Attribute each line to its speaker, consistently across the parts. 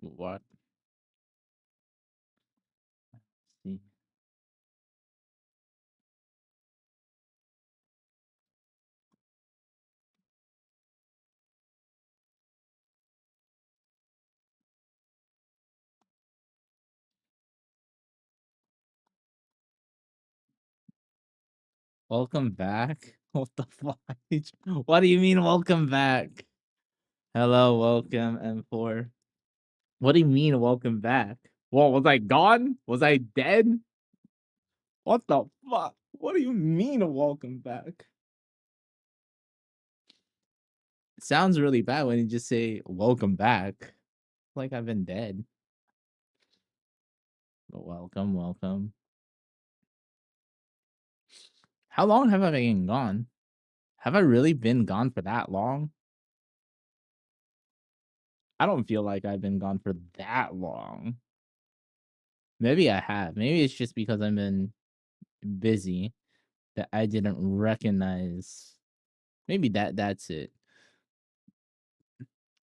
Speaker 1: What? See. Welcome back? What the fuck? What do you mean welcome back? Hello, welcome, M4. What do you mean welcome back? Well, was I gone? Was I dead? What the fuck? What do you mean welcome back? It sounds really bad when you just say welcome back. Like I've been dead. But welcome, welcome. How long have I been gone? Have I really been gone for that long? I don't feel like I've been gone for that long. Maybe I have. Maybe it's just because I've been busy that I didn't recognize. Maybe that's it.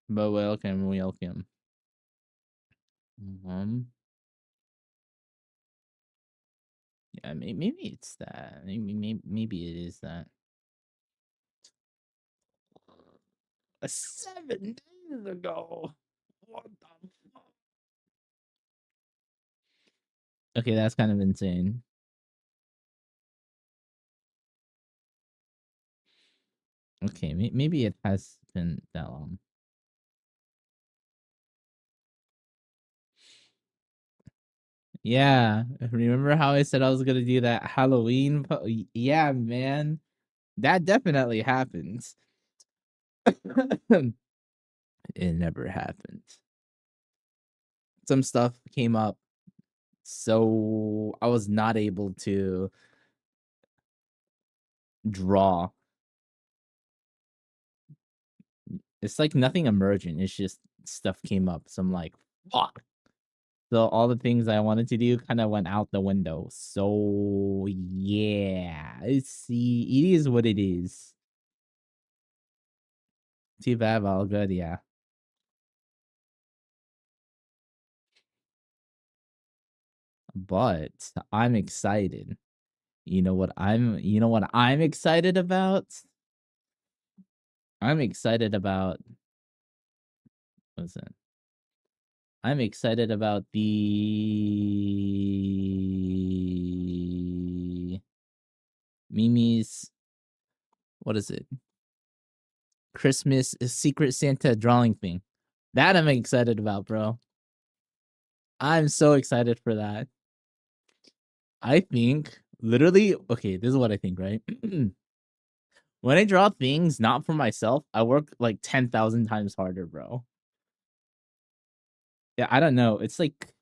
Speaker 1: But welcome, welcome. Yeah, maybe it's that. Maybe it is that. 7 days ago. What the fuck? Okay, that's kind of insane. Okay, maybe it has been that long. Yeah, remember how I said I was gonna do that Halloween? Yeah, man, that definitely happens. It never happened. Some stuff came up, so I was not able to draw. It's like nothing emergent. It's just stuff came up. So I'm like, fuck. So all the things I wanted to do kind of went out the window. So yeah, see, it is what it is. Too bad, all good, yeah. But I'm excited. You know what I'm excited about? I'm excited about what's it? I'm excited about the Mimi's what is it? Christmas Secret Santa drawing thing. That I'm excited about, bro. I'm so excited for that. I think literally, okay, this is what I think, right? When I draw things not for myself, I work like 10,000 times harder, bro. Yeah, I don't know. It's like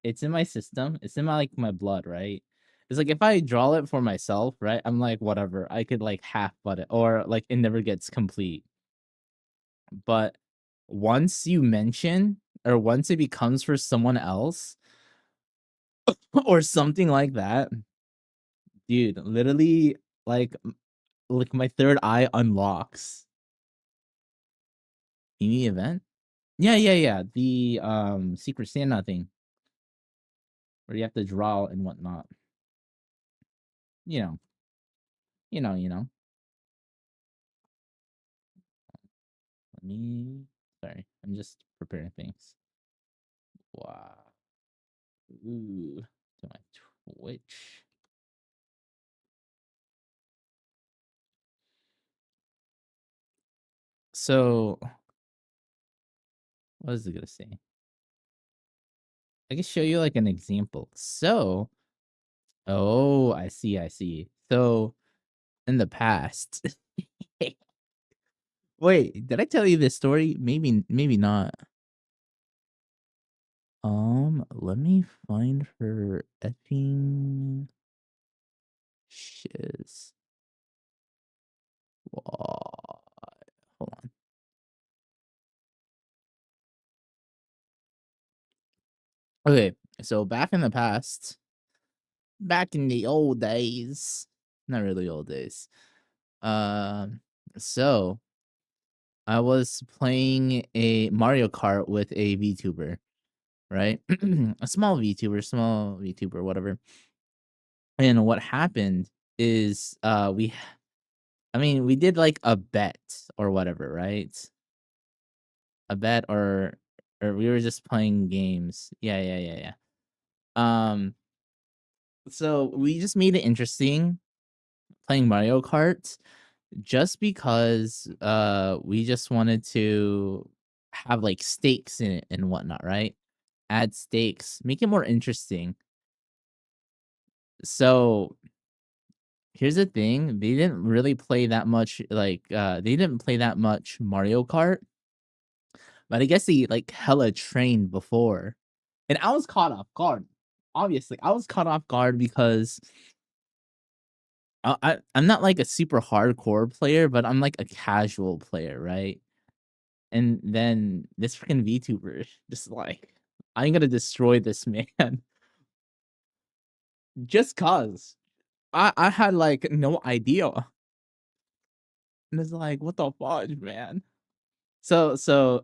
Speaker 1: it's in my system. It's in my my blood, right? It's like if I draw it for myself, right? I'm like whatever. I could like half butt it or like it never gets complete. But once you mention or once it becomes for someone else or something like that, dude, literally like my third eye unlocks. Any event? Yeah. The Secret Santa thing. Where you have to draw and whatnot. You know. You know. Let me sorry, I'm just preparing things. Wow. Ooh. To my Twitch. So what is it gonna say? I can show you like an example. So oh, I see. So in the past. Wait, did I tell you this story? Maybe not. Let me find her effing shiz. Hold on. Okay, so back in the past, back in the old days, not really old days. So I was playing a Mario Kart with a VTuber, right? A small VTuber, whatever. And what happened is we did like a bet or whatever, right? A bet or we were just playing games. Yeah. Um so we just made it interesting playing Mario Kart just because we just wanted to have like stakes in it and whatnot, right? Add stakes, make it more interesting. So here's the thing, they didn't really play that much they didn't play that much Mario Kart, but I guess they like hella trained before. And I was caught off guard. Obviously, I was caught off guard because I'm not like a super hardcore player, but I'm like a casual player, right? And then this freaking VTuber just like, I'm gonna destroy this man just cause I had like no idea. And it's like, what the fudge, man? So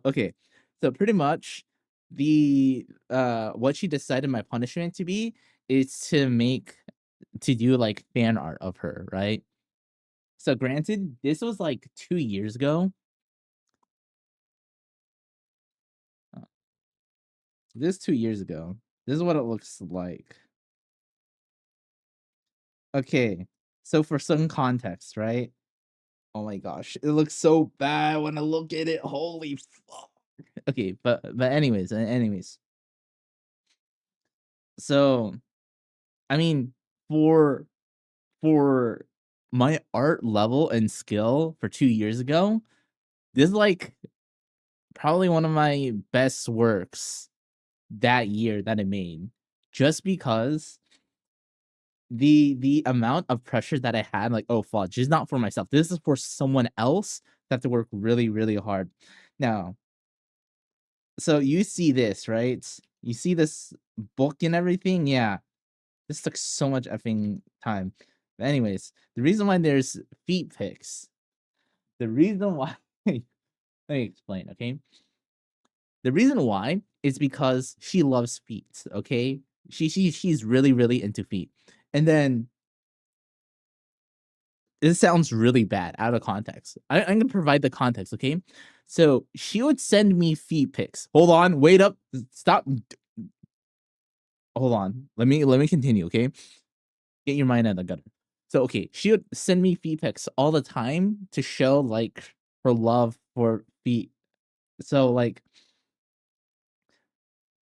Speaker 1: okay. So pretty much the what she decided my punishment to be is to do like fan art of her, right? So granted, this was like 2 years ago. Uh, This 2 years ago. This is what it looks like. Okay. So for some context, right? Oh my gosh, it looks so bad when I look at it. Holy fuck. Okay, but anyways. So I mean, for for my art level and skill for 2 years ago, this is like probably one of my best works that year that I made. Just because the amount of pressure that I had, like, oh fudge, it's not for myself. This is for someone else that have to work really, really hard. Now, so you see this, right? You see this book and everything? Yeah. This took so much effing time. But anyways, the reason why there's feet pics, the reason why let me explain, okay? The reason why is because she loves feet, okay? She's really, really into feet. And then this sounds really bad out of context. I'm gonna provide the context, okay? So she would send me feet pics. Hold on, wait up, stop. Hold on. Let me continue, okay? Get your mind out of the gutter. So okay, she would send me feet pics all the time to show like her love for feet. So like,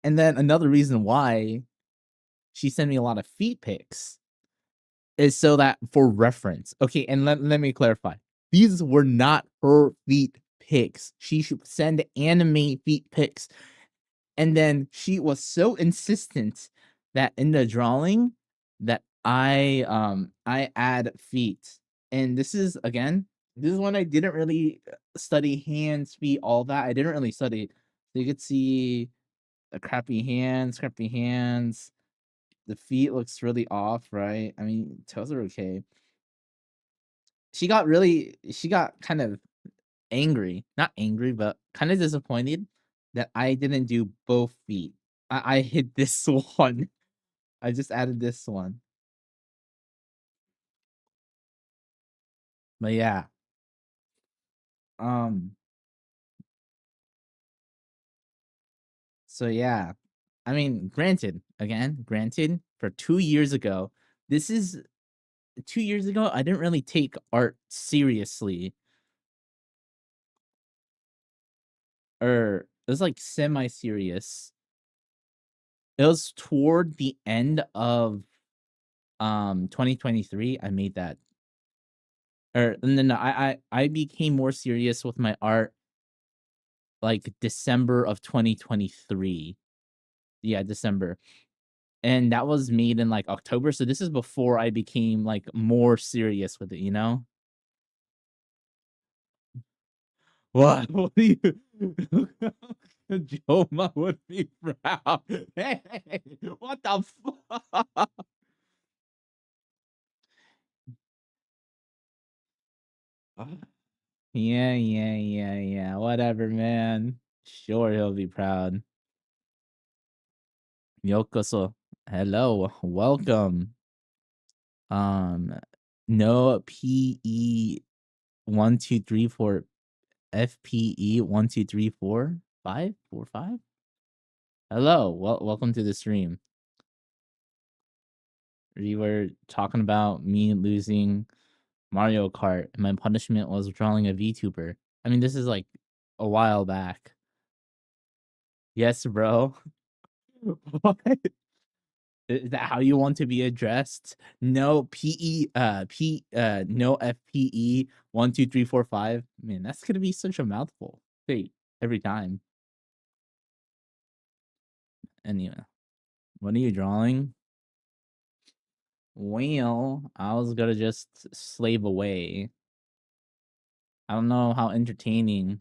Speaker 1: and then another reason why she sent me a lot of feet pics is so that for reference. Okay, and let me clarify. These were not her feet pics. She should send anime feet pics. And then she was so insistent that in the drawing that I add feet. And this is again, this is when I didn't really study hands, feet, all that. I didn't really study. So you could see the crappy hands. The feet looks really off, right? I mean, toes are okay. She got kind of angry, not angry, but kind of disappointed that I didn't do both feet. I hit this one. I just added this one. But yeah. Um so yeah. I mean, granted, for 2 years ago, this is 2 years ago, I didn't really take art seriously. Or it was like semi-serious. It was toward the end of 2023. I made that. Or and then I became more serious with my art like December of 2023. Yeah, December. And that was made in like October. So this is before I became like more serious with it, you know? What? What do you Joma would be proud. Hey, what the fuck? Yeah. Whatever, man. Sure, he'll be proud. Yokoso. Hello. Welcome. No PE 1 2 3 4 FPE 1 2 3 4 5 4 5. Hello. Welcome to the stream. We were talking about me losing Mario Kart, and my punishment was drawing a VTuber. I mean, this is like a while back. Yes, bro. What? Is that how you want to be addressed? No no FPE 1 2 3 4 5. Man, that's gonna be such a mouthful. Wait, every time. Anyway, what are you drawing? Well, I was gonna just slave away. I don't know how entertaining.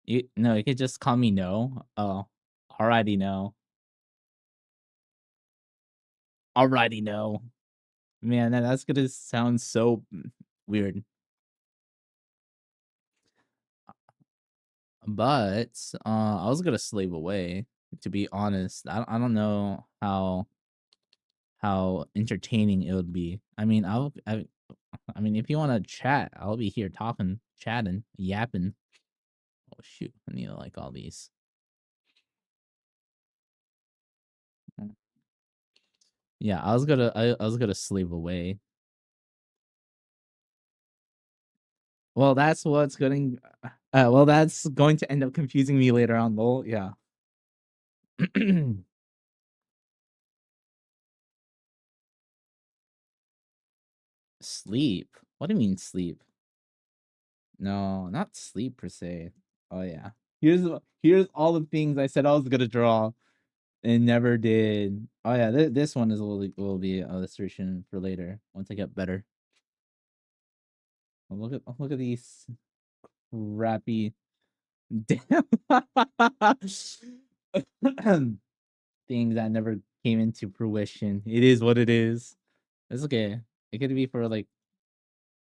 Speaker 1: You could just call me No. Oh, alrighty, No. Alrighty, No. Man, that's gonna sound so weird. But I was gonna slave away. To be honest, I don't know how entertaining it would be. I mean, I mean, if you want to chat, I'll be here talking, chatting, yapping. Oh shoot, I need to like all these. Yeah, I was gonna slave away. Well, that's what's going. Well, that's going to end up confusing me later on. Lol. Yeah. Sleep. What do you mean sleep? No, not sleep per se. Oh yeah. Here's all the things I said I was gonna draw and never did. Oh yeah, this one is will be an illustration for later once I get better. Oh, look at these crappy damn things that never came into fruition. It is what it is. It's okay. It could be for like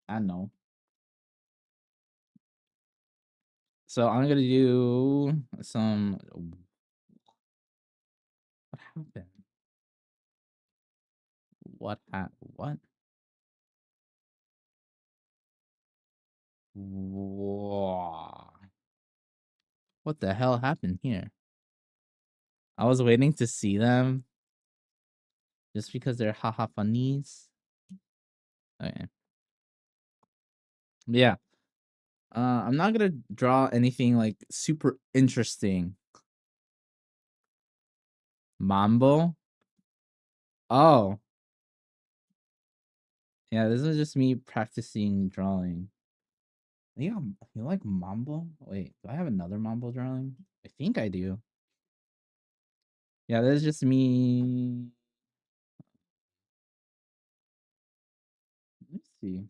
Speaker 1: I don't know. So I'm gonna do some. What happened? What? Whoa. What the hell happened here? I was waiting to see them just because they're haha funnies. Okay. Yeah. I'm not gonna draw anything like super interesting. Mambo? Oh. Yeah, this is just me practicing drawing. Yeah, you like Mambo? Wait, do I have another Mambo drawing? I think I do. Yeah, this is just me. Let's see.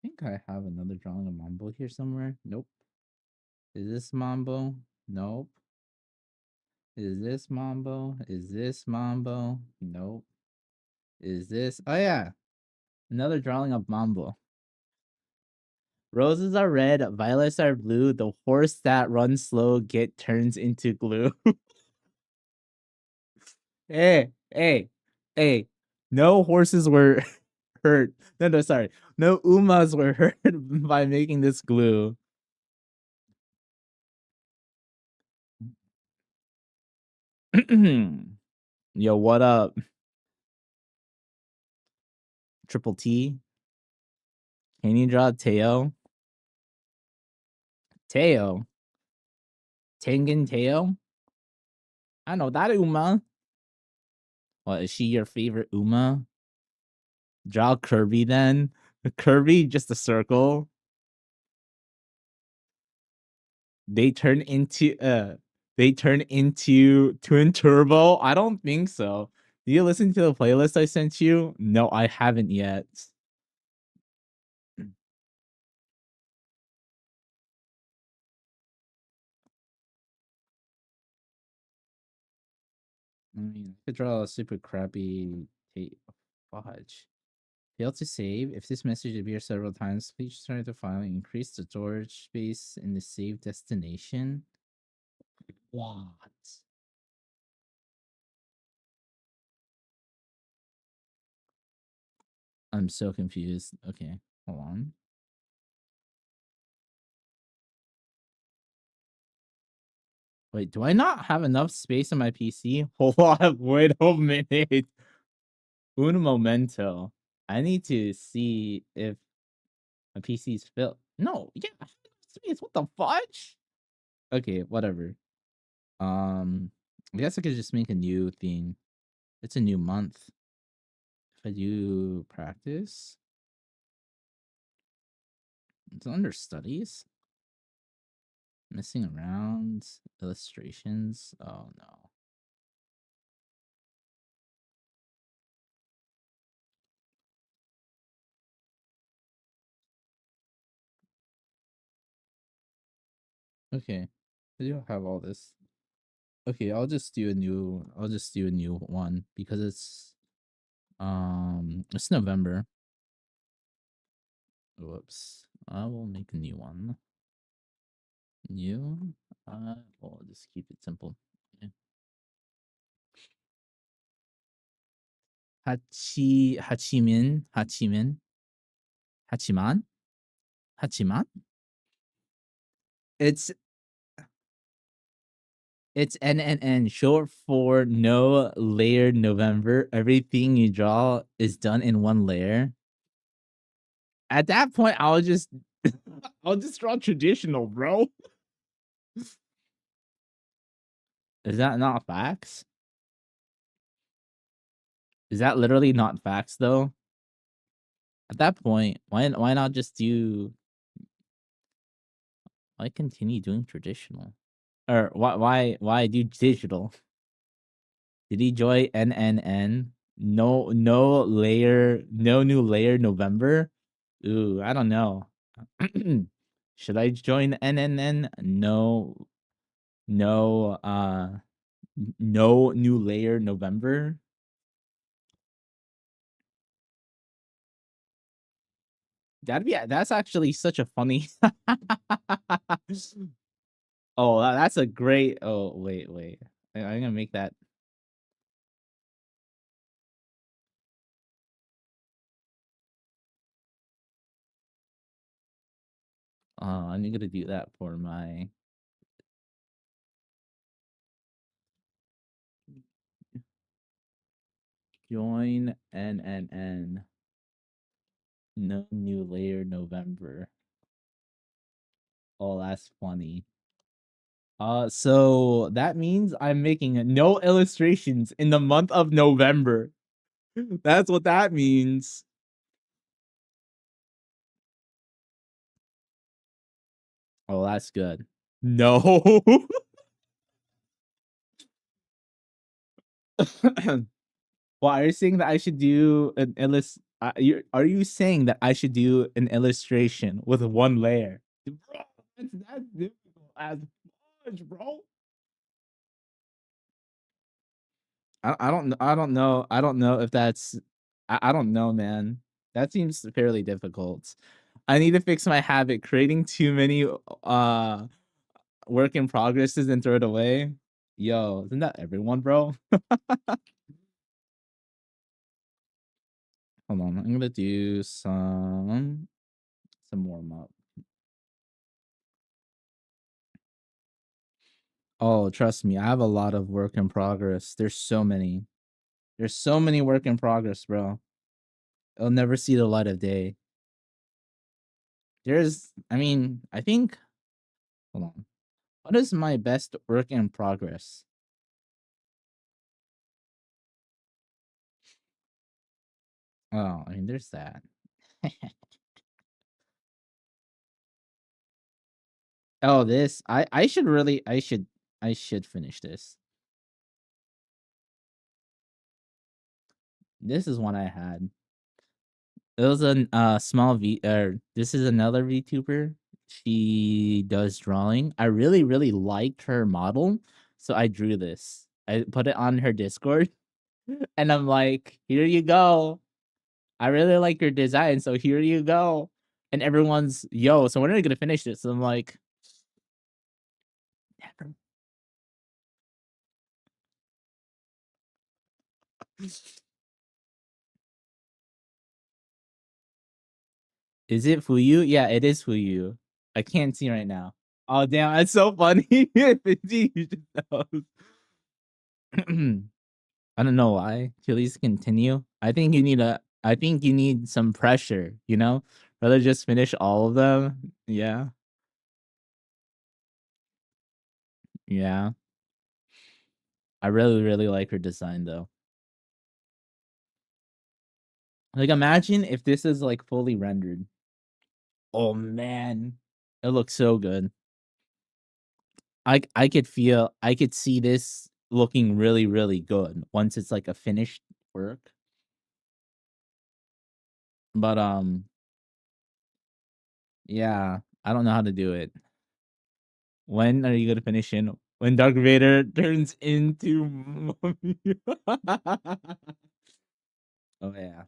Speaker 1: I think I have another drawing of Mambo here somewhere. Nope. Is this Mambo? Nope. Is this Mambo? Is this Mambo? Nope. Is this? Oh yeah, another drawing of Mambo. Roses are red, violets are blue. The horse that runs slow turns into glue. Hey. No horses were hurt. No, sorry. No umas were hurt by making this glue. Yo, what up? Triple T. Can you draw Teo? Teo. Tengen Teo? I know that Uma. What, is she your favorite Uma? Draw Kirby then. Kirby, just a circle. They turn into they turn into twin turbo? I don't think so. Do you listen to the playlist I sent you? No, I haven't yet. I mean, I could draw a super crappy fudge. Failed to save. If this message appears several times, please try to file and increase the storage space in the save destination. What? I'm so confused. Okay, hold on. Wait, do I not have enough space on my PC? Hold on, wait a minute. Un momento. I need to see if my PC's filled. No, yeah, I have enough space. What the fudge? Okay, whatever. I guess I could just make a new thing. It's a new month. If I do practice, it's under studies. Messing around, illustrations. Oh no. Okay, I do have all this. Okay, I'll just do a new one because it's November. Whoops. I will make a new one. New. I'll just keep it simple. Okay. Hachiman. Hachiman. It's it's NNN, short for no layered November. Everything you draw is done in one layer. At that point, I'll just draw traditional, bro. Is that not facts? Is that literally not facts though? At that point, why not just why continue doing traditional? Or why do digital? Did he join NNN? No layer, no new layer November? Ooh, I don't know. Should I join NNN? No, no new layer November. That's actually such a funny. Oh, that's a great. Oh, wait. I'm gonna make that. I'm gonna do that for my. Join NNN. No new layer November. Oh, that's funny. So that means I'm making no illustrations in the month of November. That's what that means. Oh, that's good. No. Well, are you saying that I should do an are you saying that I should do an illustration with one layer? Bro, that's difficult as much, bro. I don't know if that's I don't know, man. That seems fairly difficult. I need to fix my habit creating too many work in progresses and throw it away. Yo, isn't that everyone, bro? Hold on, I'm gonna do some warm up. Oh, trust me, I have a lot of work in progress. There's so many. There's so many work in progress, bro. It'll never see the light of day. I mean, I think, hold on. What is my best work in progress? Oh, I mean, there's that. Oh, this. I should. I should finish this. This is one I had. It was a small this is another VTuber. She does drawing. I really, really liked her model, so I drew this. I put it on her Discord, and I'm like, "Here you go. I really like your design, so here you go." And everyone's, "Yo, so when are you gonna finish this?" And I'm like, "Never." Is it Fuyu? Yeah, it is Fuyu. I can't see right now. Oh damn, that's so funny. You just knows. I don't know why. Please continue. I think you need some pressure, you know? Rather just finish all of them. Yeah. Yeah. I really, really like her design though. Like imagine if this is like fully rendered. Oh man. It looks so good. I could see this looking really, really good once it's like a finished work. But yeah, I don't know how to do it. When are you gonna finish in? When Dark Vader turns into Mummy. Oh yeah.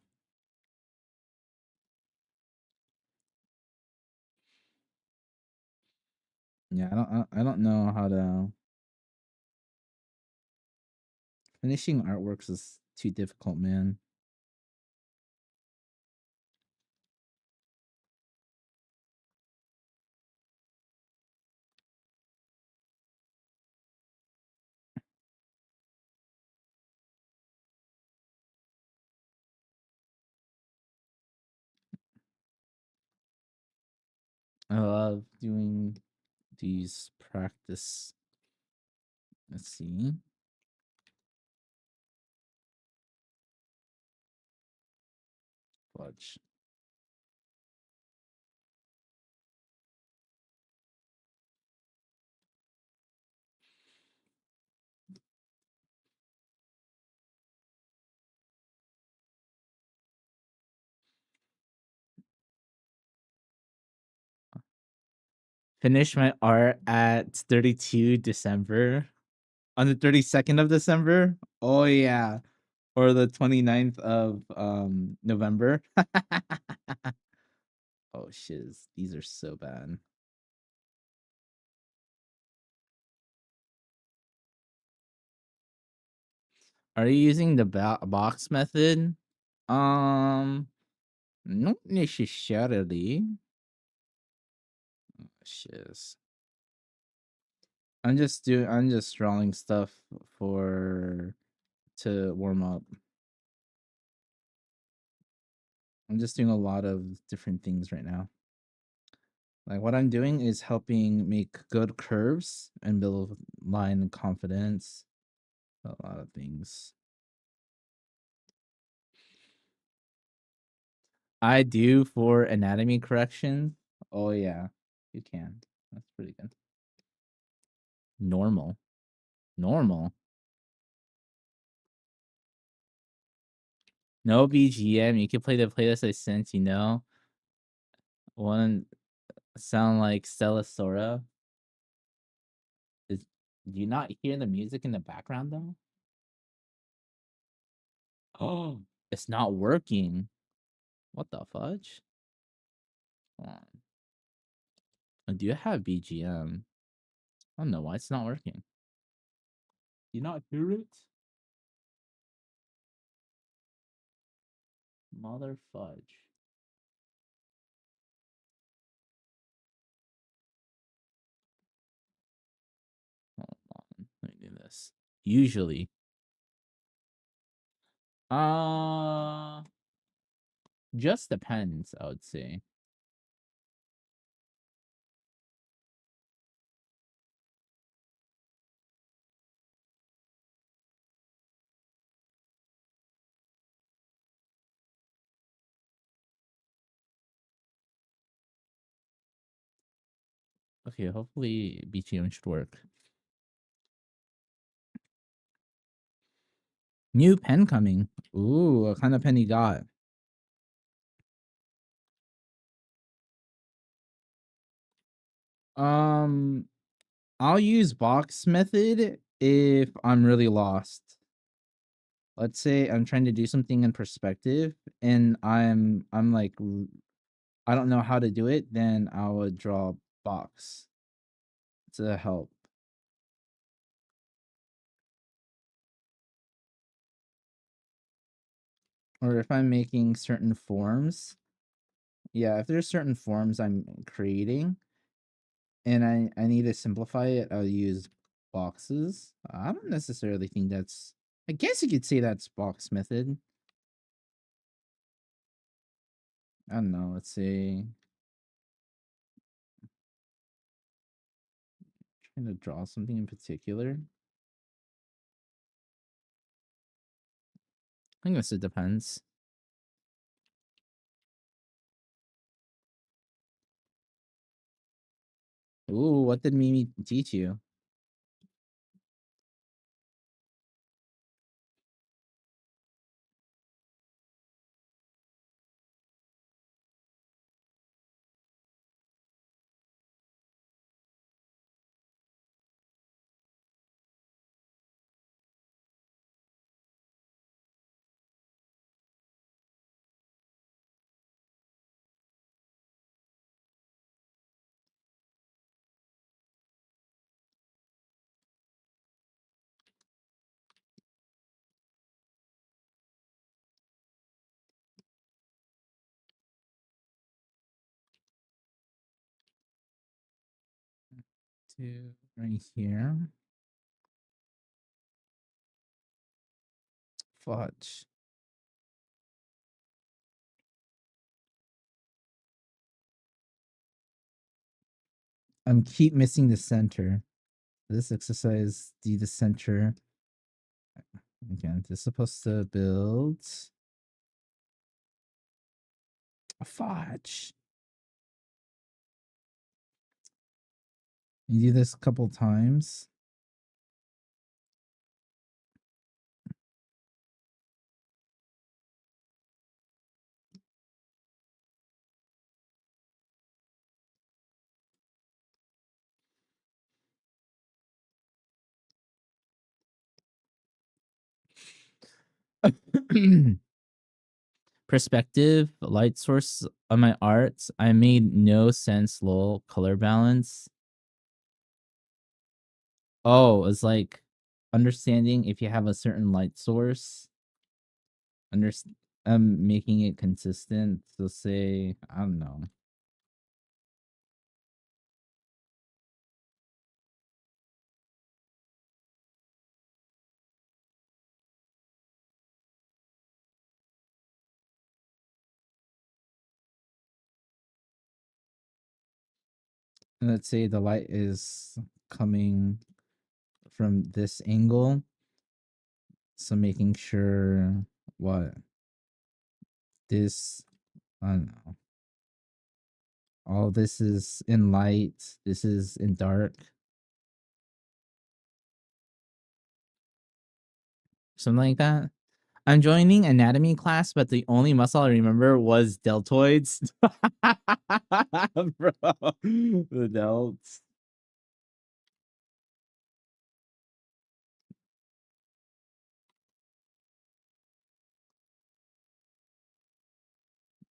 Speaker 1: Yeah, I don't know how to finishing artworks is too difficult, man. I love doing these practice. Let's see. Fudge. Finish my art at 32 December. On the 32nd of December? Oh yeah. Or the 29th of November. Oh shiz. These are so bad. Are you using the box method? Not necessarily. Shiz. I'm just drawing stuff for to warm up. I'm just doing a lot of different things right now. Like what I'm doing is helping make good curves and build line confidence. A lot of things. I do for anatomy correction. Oh yeah, you can. That's pretty good. Normal. Normal. No BGM. You can play the playlist I sent, you know. One sound like Stella Sora. Is do you not hear the music in the background though? Oh, it's not working. What the fudge? Hold on. Do you have BGM? I don't know why it's not working. Do you not hear it? Mother fudge. Hold on. Let me do this. Usually. Uh just depends, I would say. Okay, hopefully BGM should work. New pen coming. Ooh, what kind of pen you got? I'll use box method if I'm really lost. Let's say I'm trying to do something in perspective and I'm like I don't know how to do it, then I would draw box to help. Or if I'm making certain forms, yeah, if there's certain forms I'm creating and I need to simplify it, I'll use boxes. I don't necessarily think that's, I guess you could say that's box method. I don't know, let's say trying to draw something in particular. I guess it depends. Ooh, what did Mimi teach you? Two right here. Fudge. I'm keep missing the center. This exercise, do the center. Again, this is supposed to build a fudge. You do this a couple times. Perspective, light source on my art. I made no sense, lol. Color balance. Oh, it's like understanding if you have a certain light source. Making it consistent. So say, I don't know. And let's say the light is coming from this angle. So making sure what this, I don't know. All this is in light. This is in dark. Something like that. I'm joining anatomy class, but the only muscle I remember was deltoids. Bro, the delts.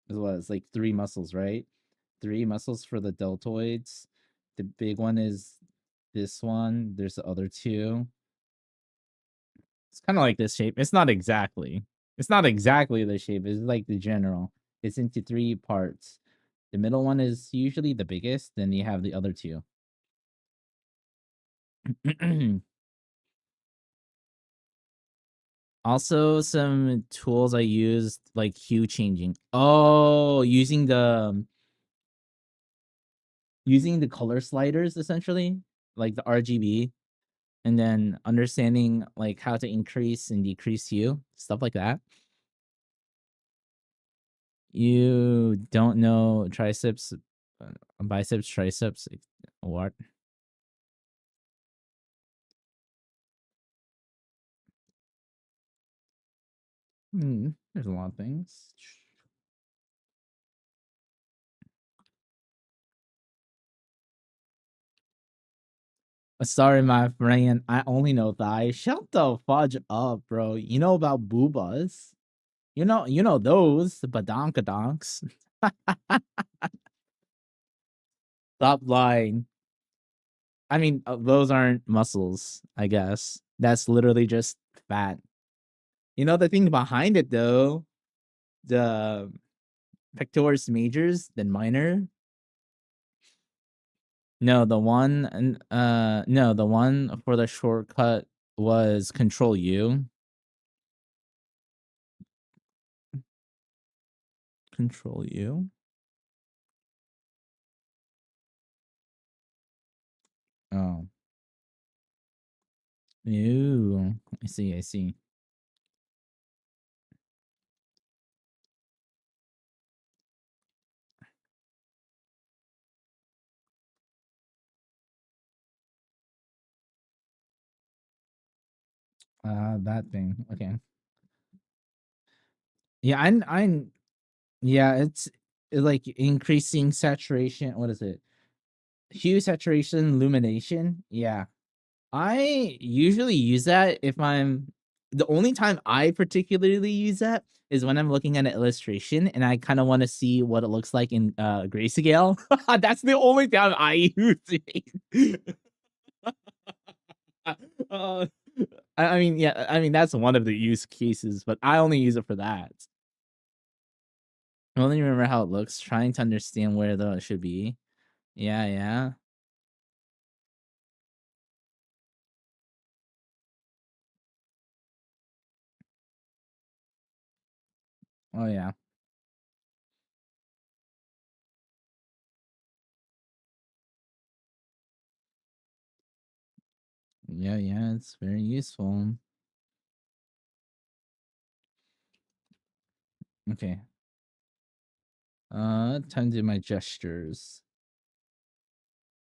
Speaker 1: It was like 3 muscles, right? 3 muscles for the deltoids. The big one is this one. There's the other two. It's kind of like this shape. It's not exactly. It's not exactly the shape. It's like the general. It's into 3 parts. The middle one is usually the biggest. Then you have the other two. Also, some tools I used like hue changing. Oh, using the color sliders essentially, like the RGB, and then understanding like how to increase and decrease hue, stuff like that. You don't know triceps, biceps, triceps, what? There's a lot of things. Sorry, my friend. I only know thighs. Shut the fudge up, bro. You know about boobas. You know those, the badonkadonks. Stop lying. I mean, those aren't muscles, I guess. That's literally just fat. You know the thing behind it though, the pectoris majors, then minor. No, the one no, the one for the shortcut was Control U. Control U. Oh. Ew. I see, I see. That thing. Okay. Yeah, I'm yeah, it's like increasing saturation. What is it? Hue, saturation, illumination. Yeah. I usually use that if I'm the only time I particularly use that is when I'm looking at an illustration and I kind of want to see what it looks like in grayscale. That's the only time I use it. uh, I mean, yeah, I mean that's one of the use cases, but I only use it for that. I only remember how it looks, trying to understand where it should be. Yeah, yeah. Oh yeah. Yeah, yeah, it's very useful. Okay. Time to do my gestures.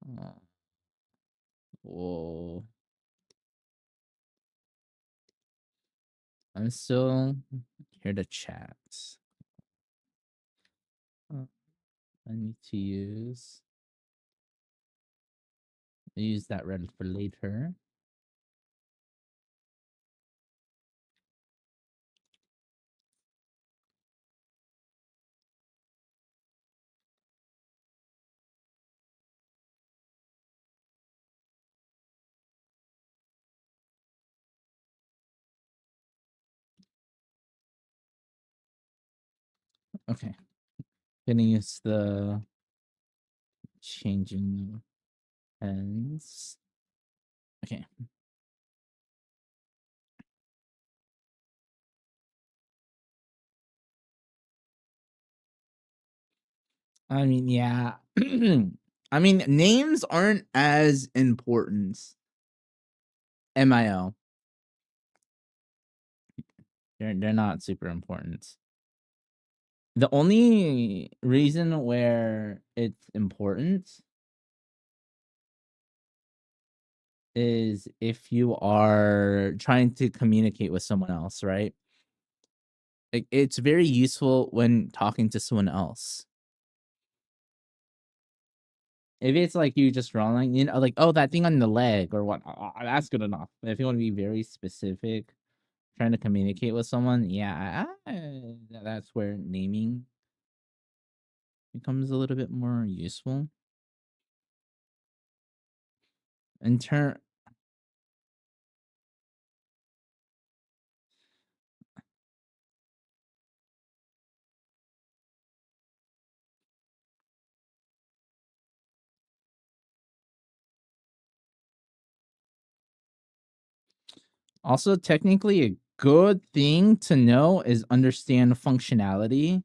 Speaker 1: Uh, whoa. I'm still here to chat. I need to use that red for later. Okay. Gonna use the changing pens. Okay. I mean, yeah. I mean, names aren't as important. MIO. They're not super important. The only reason where it's important is if you are trying to communicate with someone else, right? It's very useful when talking to someone else. If it's like you just drawing, you know, like, oh, that thing on the leg or what, that's good enough. But if you want to be very specific, trying to communicate with someone, yeah, that's where naming becomes a little bit more useful. In turn, also technically a good thing to know is understand functionality,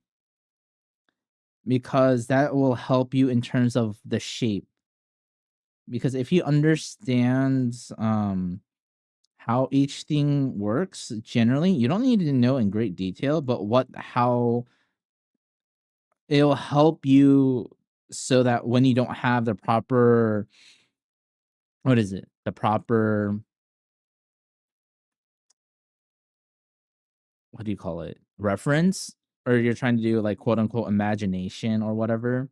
Speaker 1: because that will help you in terms of the shape. Because if you understand how each thing works, generally, you don't need to know in great detail, but how it'll help you so that when you don't have the proper, what is it? The proper what do you call it, reference, or you're trying to do like quote unquote imagination or whatever,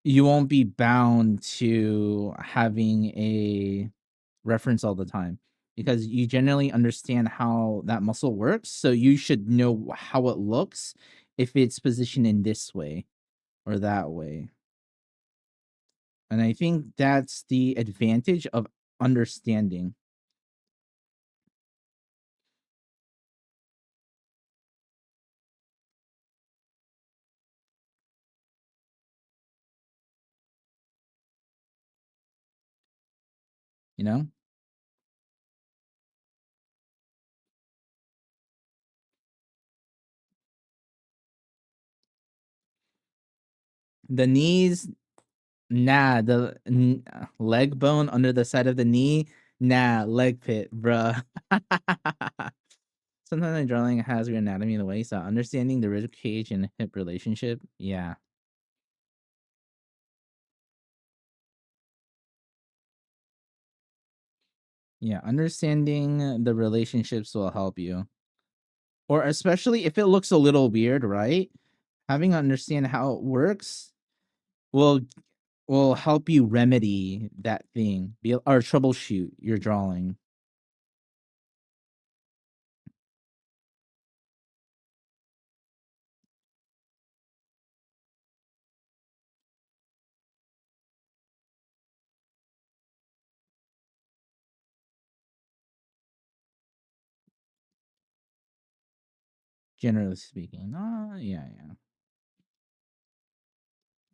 Speaker 1: you won't be bound to having a reference all the time because you generally understand how that muscle works. So you should know how it looks if it's positioned in this way or that way. And I think that's the advantage of understanding. You know? The knees, nah, leg bone under the side of the knee, nah, leg pit, bruh. Sometimes the drawing has your anatomy in the way, so understanding the rib cage and hip relationship, yeah. Yeah, understanding the relationships will help you. Or especially if it looks a little weird, right? Having understand how it works will help you remedy that thing, or troubleshoot your drawing. Generally speaking. Yeah.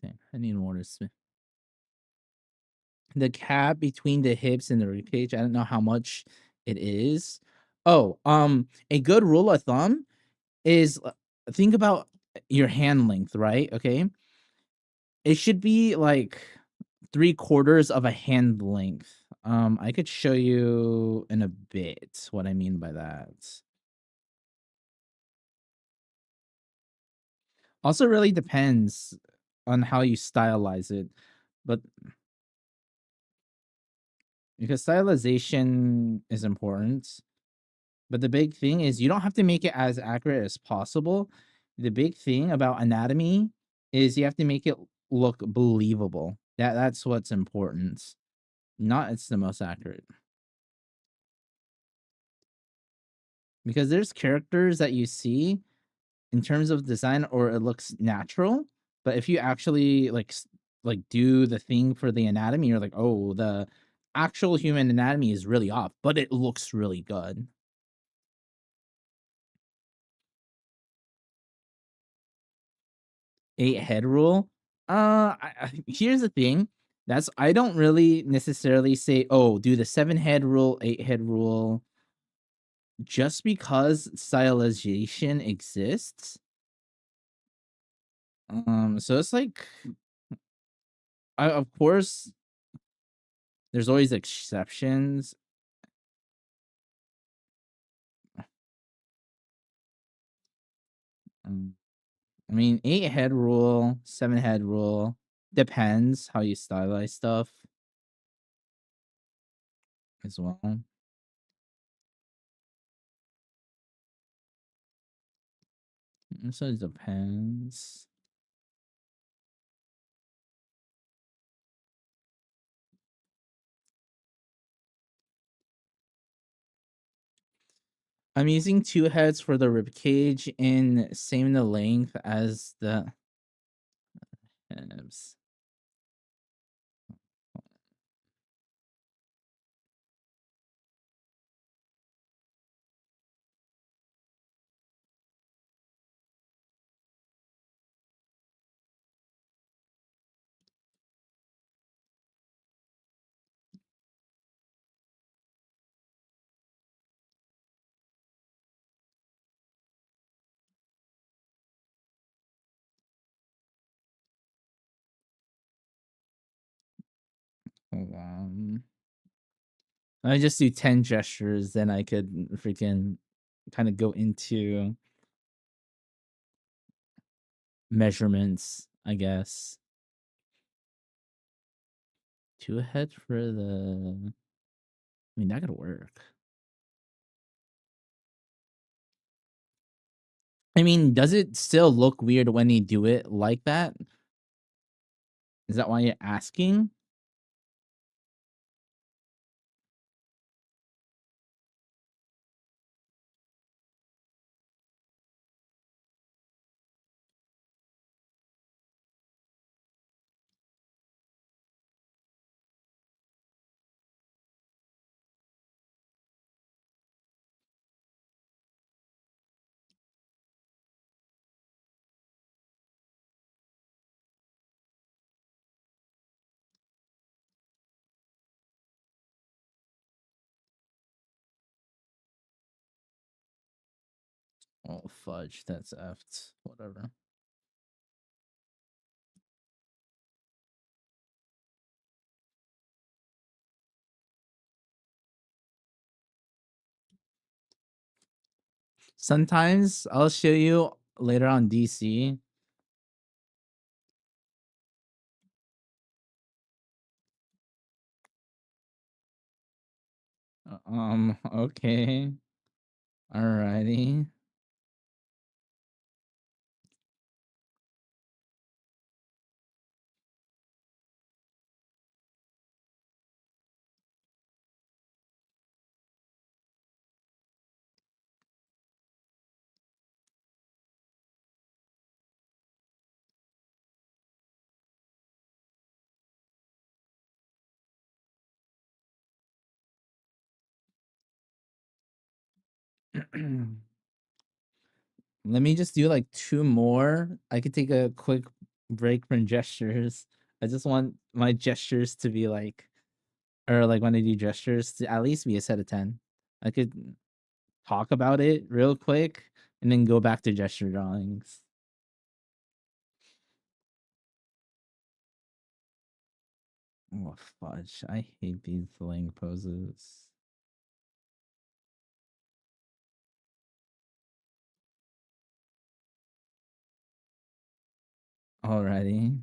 Speaker 1: Okay, I need more to spin. The gap between the hips and the rib cage, I don't know how much it is. Oh, a good rule of thumb is think about your hand length, right? Okay. It should be like 3/4 of a hand length. I could show you in a bit what I mean by that. Also really depends on how you stylize it, but because stylization is important, but the big thing is you don't have to make it as accurate as possible. The big thing about anatomy is you have to make it look believable. That's what's important. Not it's the most accurate. Because there's characters that you see in terms of design or it looks natural, but if you actually like do the thing for the anatomy, you're like, oh, the actual human anatomy is really off, but it looks really good. 8 head rule. Here's the thing. That's I don't really necessarily say, oh, do the 7 head rule, 8 head rule, just because stylization exists. So it's like, of course, there's always exceptions. Um, I mean, 8 head rule, 7 head rule depends how you stylize stuff as well. So it depends. I'm using 2 heads for the rib cage and same the length as the Nibs. Hold on. I just do 10 gestures, then I could freaking kind of go into measurements, I guess. 2 heads for the. I mean, that could work. I mean, does it still look weird when you do it like that? Is that why you're asking? Oh, fudge. That's effed. Whatever. Sometimes I'll show you later on DC. Okay. Alrighty. Let me just do like 2 more. I could take a quick break from gestures. I just want my gestures to be like, or like when I do gestures to at least be a set of 10. I could talk about it real quick and then go back to gesture drawings. Oh, fudge. I hate these sling poses. Alrighty.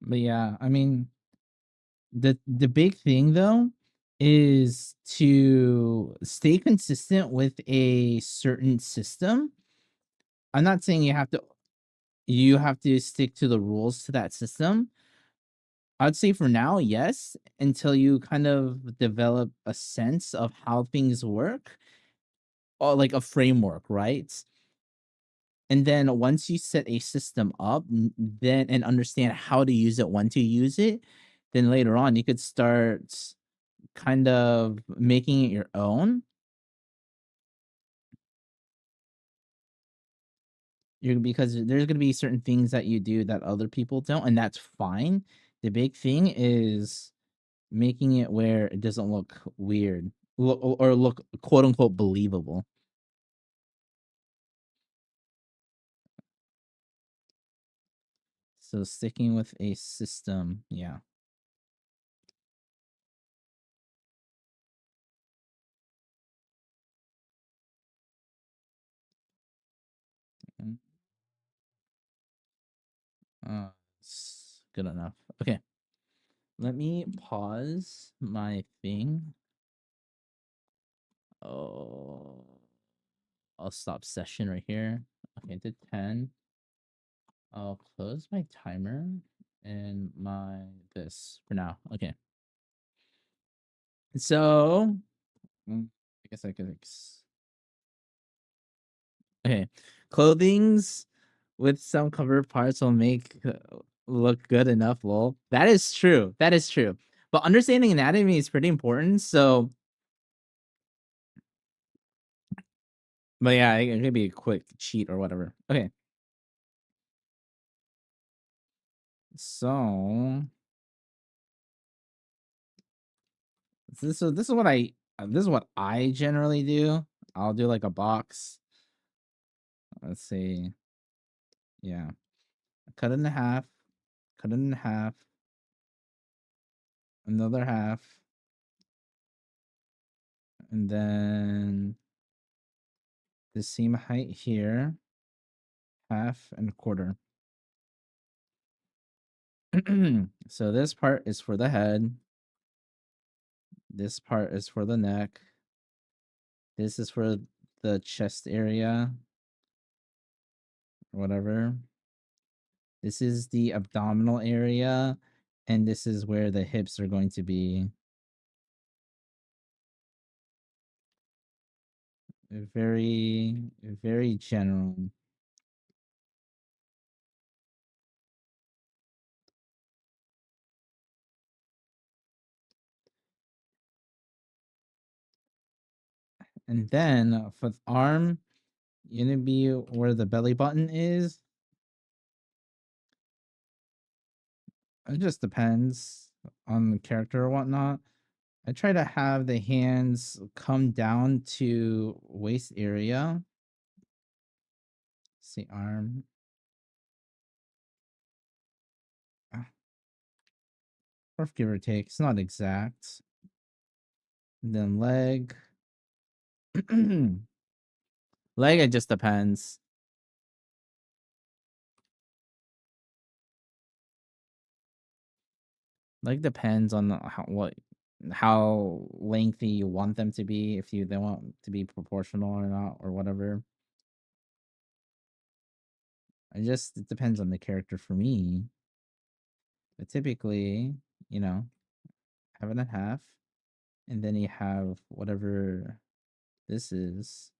Speaker 1: But yeah, I mean, the big thing though is to stay consistent with a certain system. I'm not saying you have to stick to the rules to that system. I'd say for now, yes, until you kind of develop a sense of how things work or like a framework, right? And then once you set a system up, then and understand how to use it, when to use it, then later on you could start kind of making it your own. Because there's gonna be certain things that you do that other people don't, and that's fine. The big thing is making it where it doesn't look weird or look quote unquote believable. So sticking with a system, yeah. Mm, it's good enough. Okay. Let me pause my thing. Oh, I'll stop session right here. Okay, to 10. I'll close my timer and my this for now. Okay. So I guess I could okay. Clothings with some cover parts will make look good enough, lol. That is true. That is true. But understanding anatomy is pretty important. So but yeah, it could be a quick cheat or whatever. Okay. So this is what I generally do. I'll do like a box. Let's see. Yeah. Cut it in half. cut it in half, another half, and then the same height here, half and a quarter. So this part is for the head. This part is for the neck. This is for the chest area, or whatever. This is the abdominal area, and this is where the hips are going to be. Very, very general. And then for the arm, you're gonna be where the belly button is. It just depends on the character or whatnot. I try to have the hands come down to waist area. See arm. Or give or take. It's not exact. And then leg. Leg, it just depends. Like depends on how lengthy you want them to be, if they want to be proportional or not, or whatever. It depends on the character for me. But typically, you know, have it at half, and then you have whatever this is,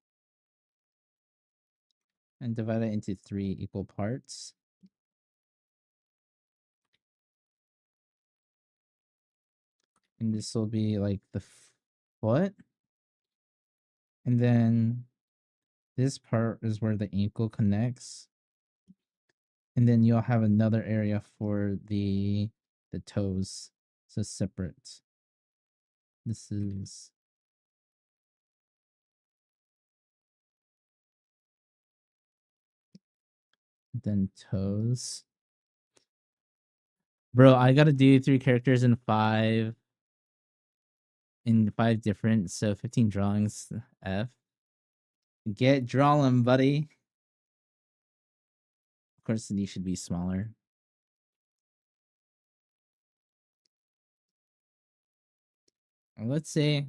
Speaker 1: and divide it into 3 equal parts. And this will be like the foot. And then this part is where the ankle connects. And then you'll have another area for the toes. So separate. This is then toes. Bro, I gotta do 3 characters in 5 different, so 15 drawings. F. Get drawing, buddy. Of course, these should be smaller. Let's say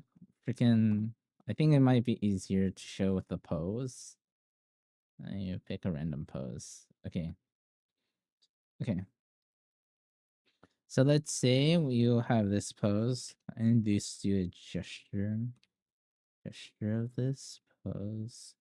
Speaker 1: freaking. I think it might be easier to show with the pose. You pick a random pose. Okay. Okay. So let's say you have this pose and just do a gesture of this pose.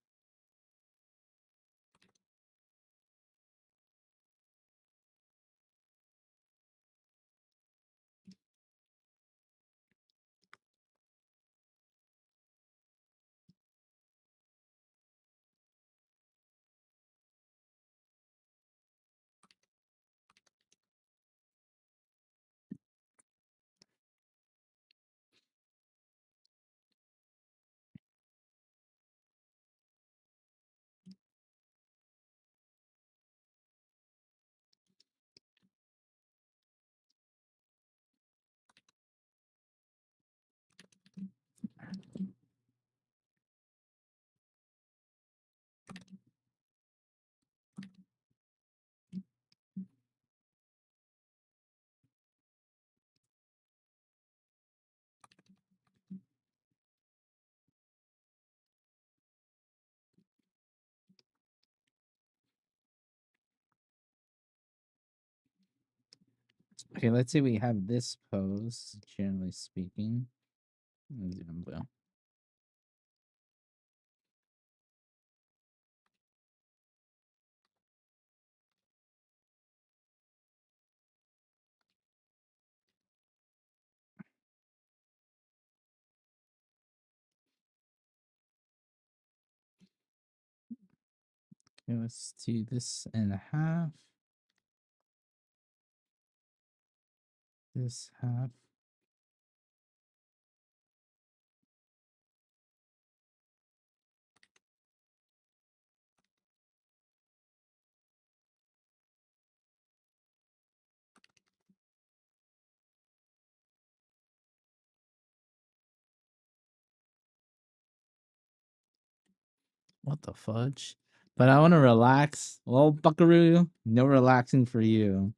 Speaker 1: Okay, let's say we have this pose, generally speaking. Let's do them blue. Okay, let's do this and a half. This half. What the fudge? But I want to relax. Well, buckaroo, no relaxing for you.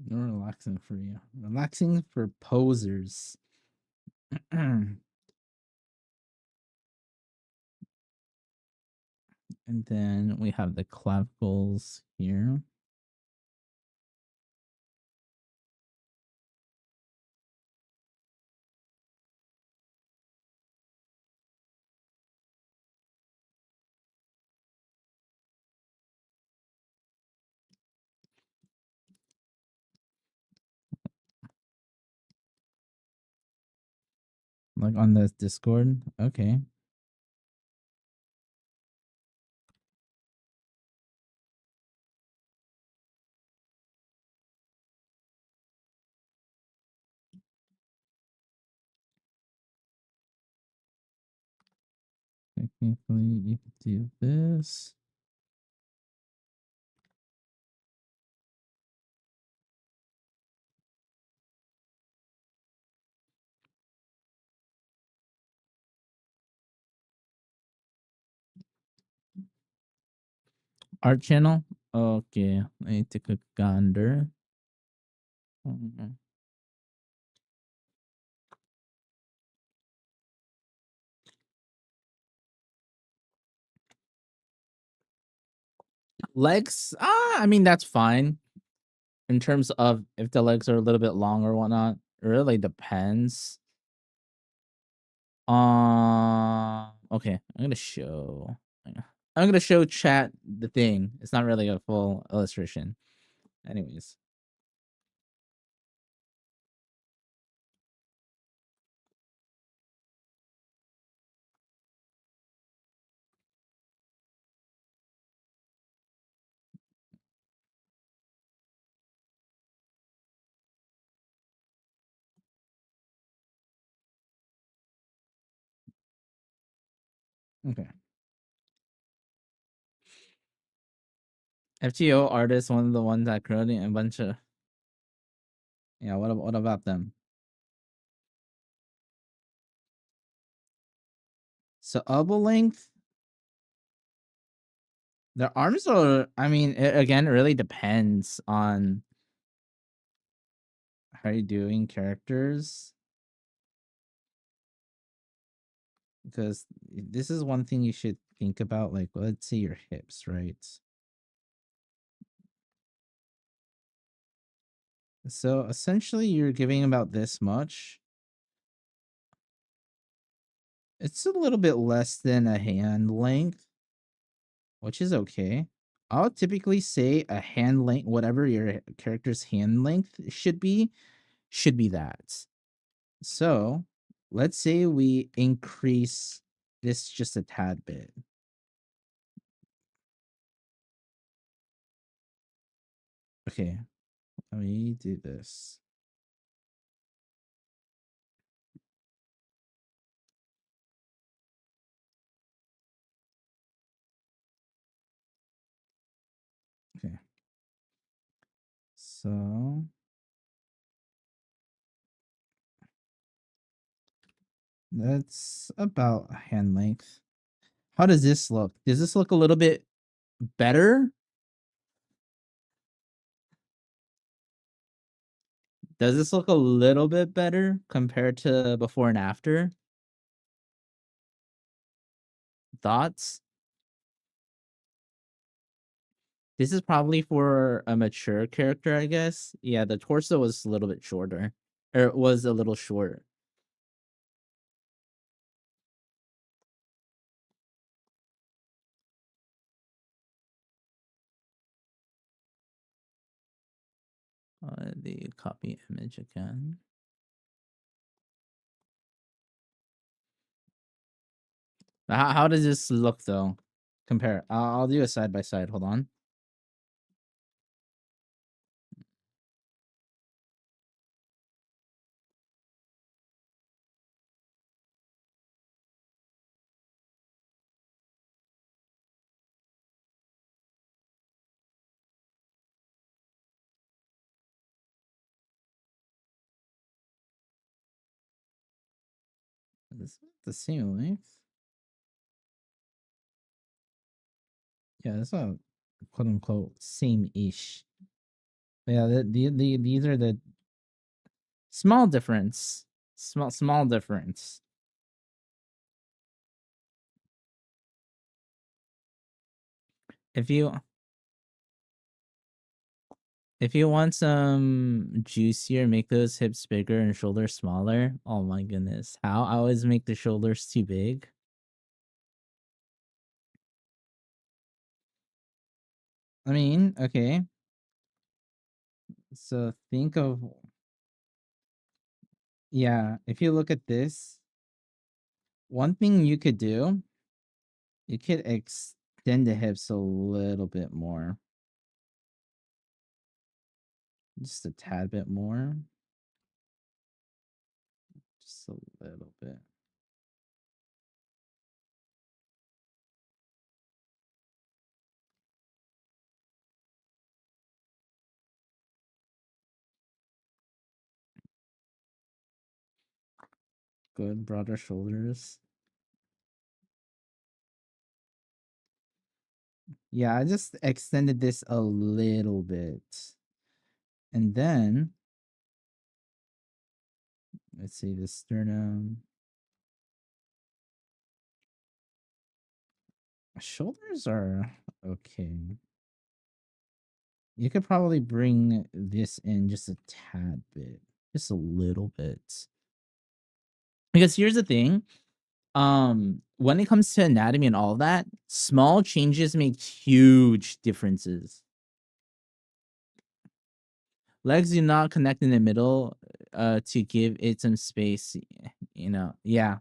Speaker 1: No relaxing for you. Relaxing for posers. And then we have the clavicles here. Like on the Discord. Okay. Technically, you could do this. Art channel. Okay. I need to click gander. Legs. I mean, that's fine. In terms of if the legs are a little bit long or whatnot, it really depends. Okay, I'm gonna show chat the thing. It's not really a full illustration. Anyways. Okay. FGO artist, one of the ones that created a bunch of. Yeah, what about them? So elbow length. Their arms are. I mean, again, it really depends on how you're doing characters. Because this is one thing you should think about. Like, let's say your hips, right? So essentially, you're giving about this much. It's a little bit less than a hand length, which is okay. I'll typically say a hand length, whatever your character's hand length should be that. So let's say we increase this just a tad bit. Okay, let me do this. Okay. So that's about hand length. How does this look? Does this look a little bit better? Does this look a little bit better compared to before and after? Thoughts? This is probably for a mature character, I guess. Yeah, the torso was a little bit shorter. Or it was a little short. The copy image again. How does this look though? Compare. I'll do a side by side. Hold on. Is this the same length? Yeah, it's a quote unquote same-ish. Yeah, these are the small difference. Small difference. If you want some juicier, make those hips bigger and shoulders smaller. Oh my goodness. How? I always make the shoulders too big. I mean, okay. So think of, yeah, if you look at this, one thing you could do, you could extend the hips a little bit more. Just a tad bit more. Just a little bit. Good, broader shoulders. Yeah, I just extended this a little bit. And then, let's see, the sternum. Shoulders are okay. You could probably bring this in just a tad bit. Just a little bit. Because here's the thing. When it comes to anatomy and all that, small changes make huge differences. Legs do not connect in the middle to give it some space, you know. Yeah.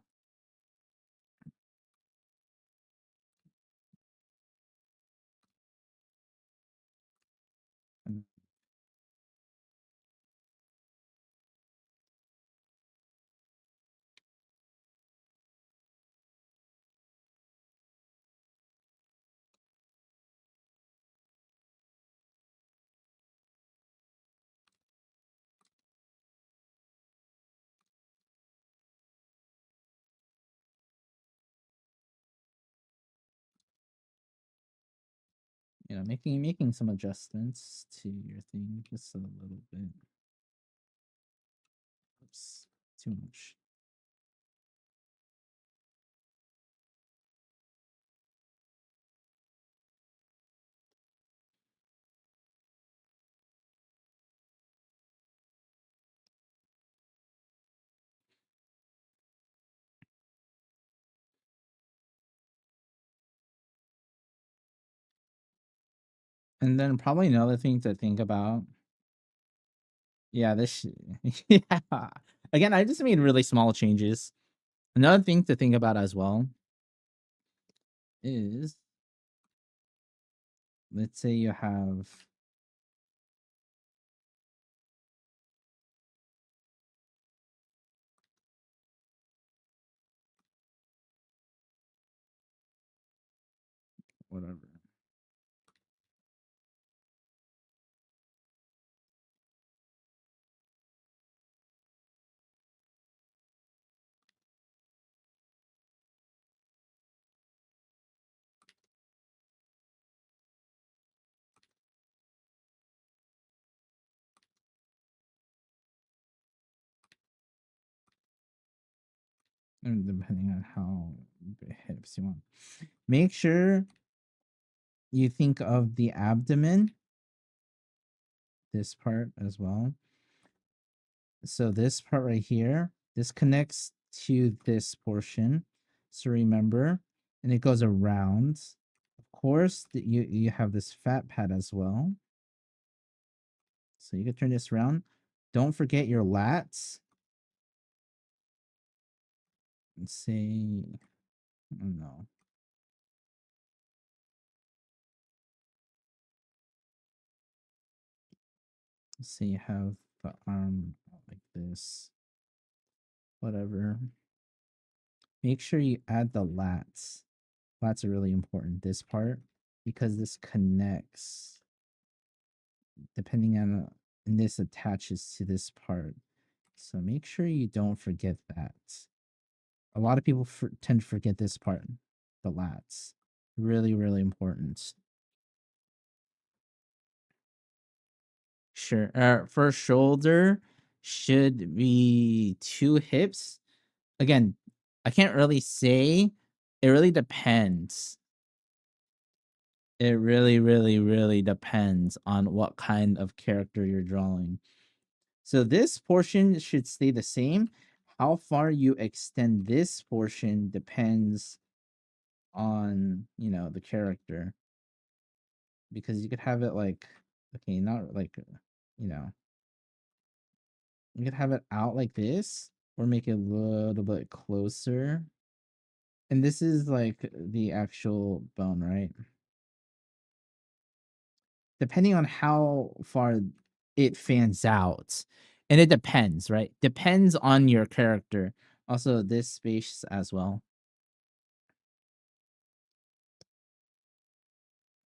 Speaker 1: You know, making some adjustments to your thing just a little bit. Oops, too much. And then probably another thing to think about. Yeah, this yeah. Again, I just made really small changes. Another thing to think about as well is, let's say you have whatever. And depending on how big hips you want. Make sure you think of the abdomen, this part as well. So this part right here, this connects to this portion. So remember, and it goes around. Of course, you have this fat pad as well. So you can turn this around. Don't forget your lats. Let's say No. So you have the arm like this. Whatever. Make sure you add the lats. Lats are really important, this part, because this connects depending on, and this attaches to this part. So make sure you don't forget that. A lot of people tend to forget this part, the lats. Really, really important. Sure. For shoulder, should be 2 hips. Again, I can't really say. It really depends. It really, really, really depends on what kind of character you're drawing. So this portion should stay the same. How far you extend this portion depends on, you know, the character. Because you could have it like, okay, not like, you know, you could have it out like this or make it a little bit closer. And this is like the actual bone, right? Depending on how far it fans out. And it depends, right? Depends on your character. Also, this space as well.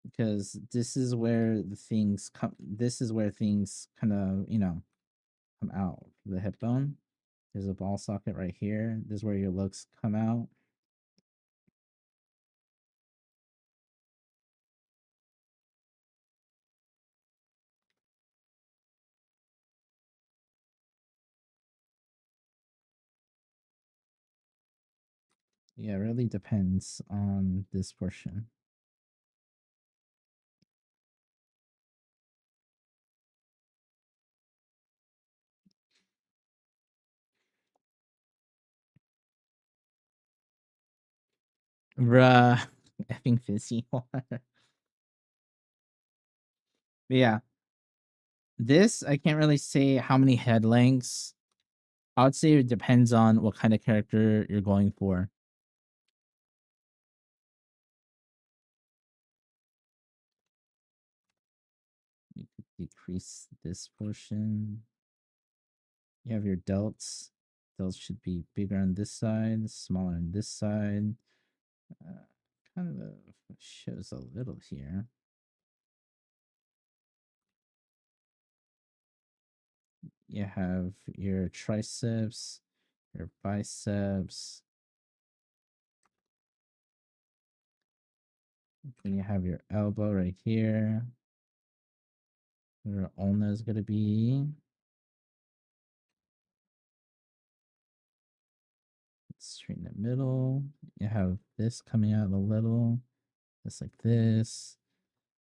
Speaker 1: Because this is where the things come, this is where things kind of, you know, come out. The hip bone. There's a ball socket right here. This is where your looks come out. Yeah, it really depends on this portion. Bruh, effing fizzy water. Yeah, this I can't really say how many head lengths. I would say it depends on what kind of character you're going for. You could decrease this portion. You have your delts. Delts should be bigger on this side, smaller on this side. Kind of shows a little here. You have your triceps, your biceps. Then you have your elbow right here. Where your ulna is going to be. Straight in the middle. You have this coming out a little. Just like this.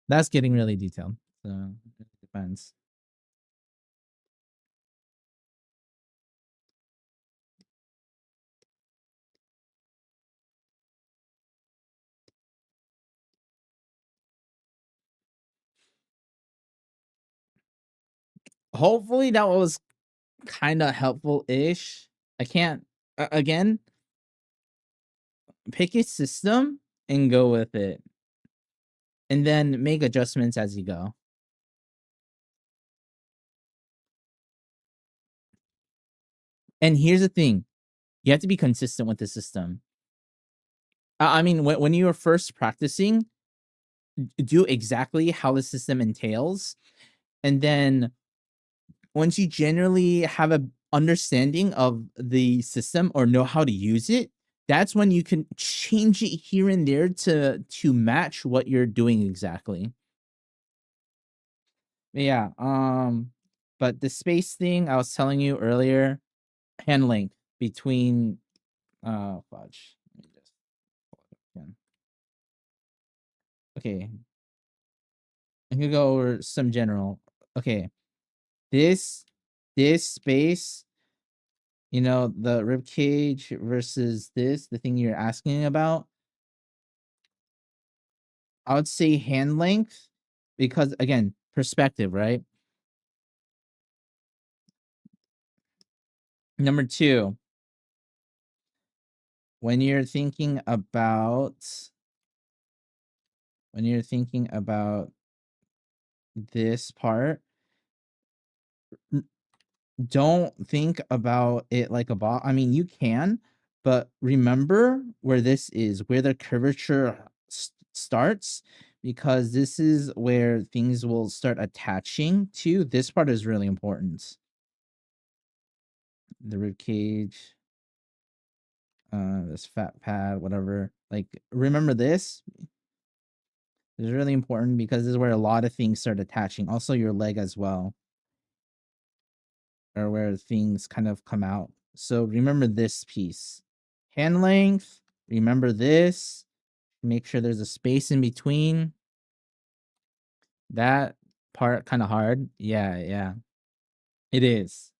Speaker 1: That's getting really detailed. So it depends. Hopefully that was kind of helpful-ish. I can't, again, pick a system and go with it. And then make adjustments as you go. And here's the thing. You have to be consistent with the system. I mean, when you are first practicing, do exactly how the system entails. And then once you generally have a understanding of the system or know how to use it, that's when you can change it here and there to match what you're doing exactly. Yeah, but the space thing I was telling you earlier, hand length between fudge. Let me just pull it up again. Okay. I can go over some general. Okay. This space, you know, the rib cage versus this, the thing you're asking about. I would say hand length because again, perspective, right? Number 2, when you're thinking about this part, don't think about it like a box. I mean, you can, but remember where this is, where the curvature starts, because this is where things will start attaching to. This part is really important. The rib cage, this fat pad, whatever. Like, remember this is really important because this is where a lot of things start attaching. Also, your leg as well, or where things kind of come out. So remember this piece. Hand length, remember this. Make sure there's a space in between. That part kind of hard. Yeah. It is.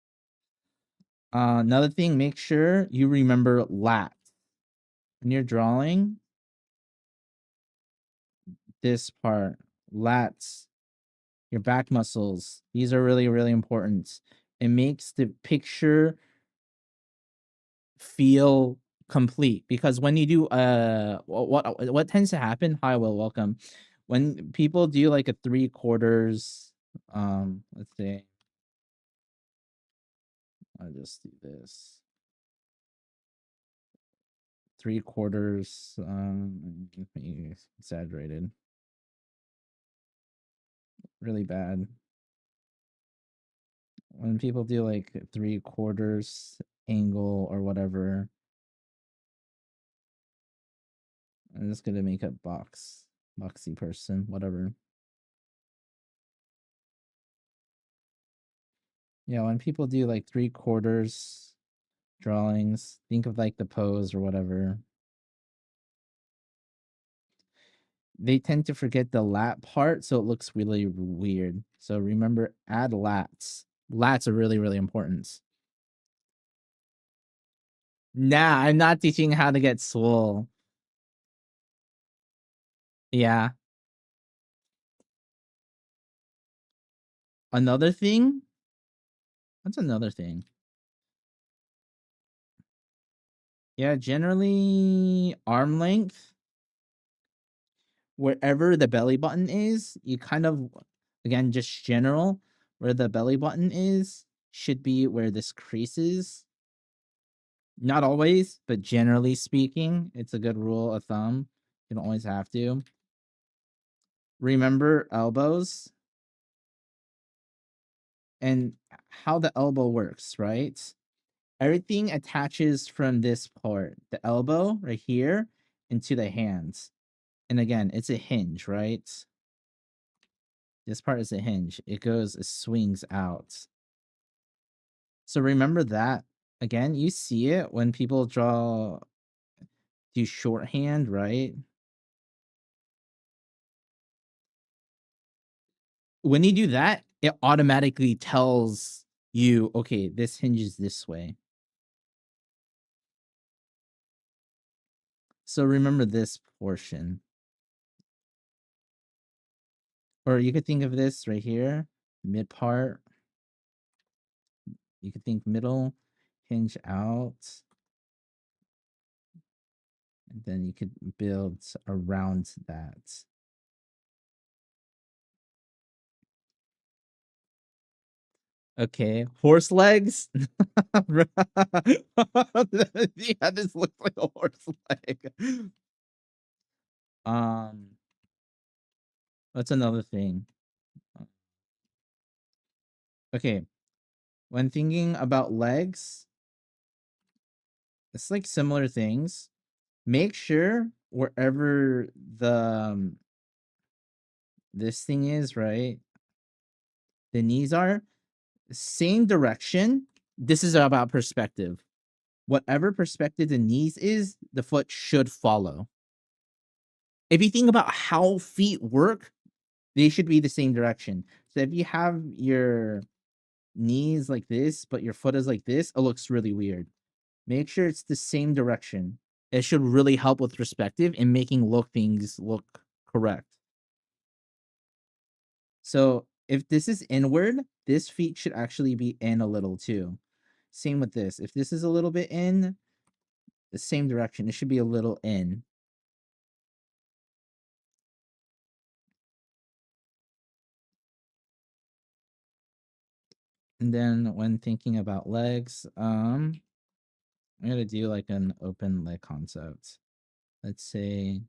Speaker 1: Another thing, make sure you remember lats. When you're drawing, this part, lats, your back muscles, these are really, really important. It makes the picture feel complete, because when you do what tends to happen, hi Will, welcome, when people do like a 3/4, let's say I'll just do this 3/4, exaggerated, really bad. When people do like 3/4 angle or whatever, I'm just gonna make a boxy person, whatever. Yeah, when people do like 3/4 drawings, think of like the pose or whatever. They tend to forget the lat part, so it looks really weird. So remember, add lats. Lats are really, really important. Nah, I'm not teaching how to get swole. Yeah. Another thing? What's another thing? Yeah, generally arm length. Wherever the belly button is, you kind of, again, just general, where the belly button is should be where this crease is. Not always, but generally speaking, it's a good rule of thumb. You don't always have to. Remember elbows and how the elbow works, right? Everything attaches from this part, the elbow right here, into the hands. And again, it's a hinge, right? This part is a hinge. It swings out. So remember that. Again, you see it when people do shorthand, right? When you do that, it automatically tells you, okay, this hinges this way. So remember this portion. Or you could think of this right here, mid part. You could think middle, hinge out. And then you could build around that. Okay, horse legs. Yeah, this looks like a horse leg. What's another thing? Okay, when thinking about legs, it's like similar things. Make sure wherever the this thing is, right? The knees are same direction. This is about perspective. Whatever perspective the knees is, the foot should follow. If you think about how feet work, they should be the same direction. So if you have your knees like this, but your foot is like this, it looks really weird. Make sure it's the same direction. It should really help with perspective and making things look correct. So if this is inward, this feet should actually be in a little too. Same with this. If this is a little bit in, the same direction. It should be a little in. And then when thinking about legs, I'm gonna do like an open leg concept. Let's say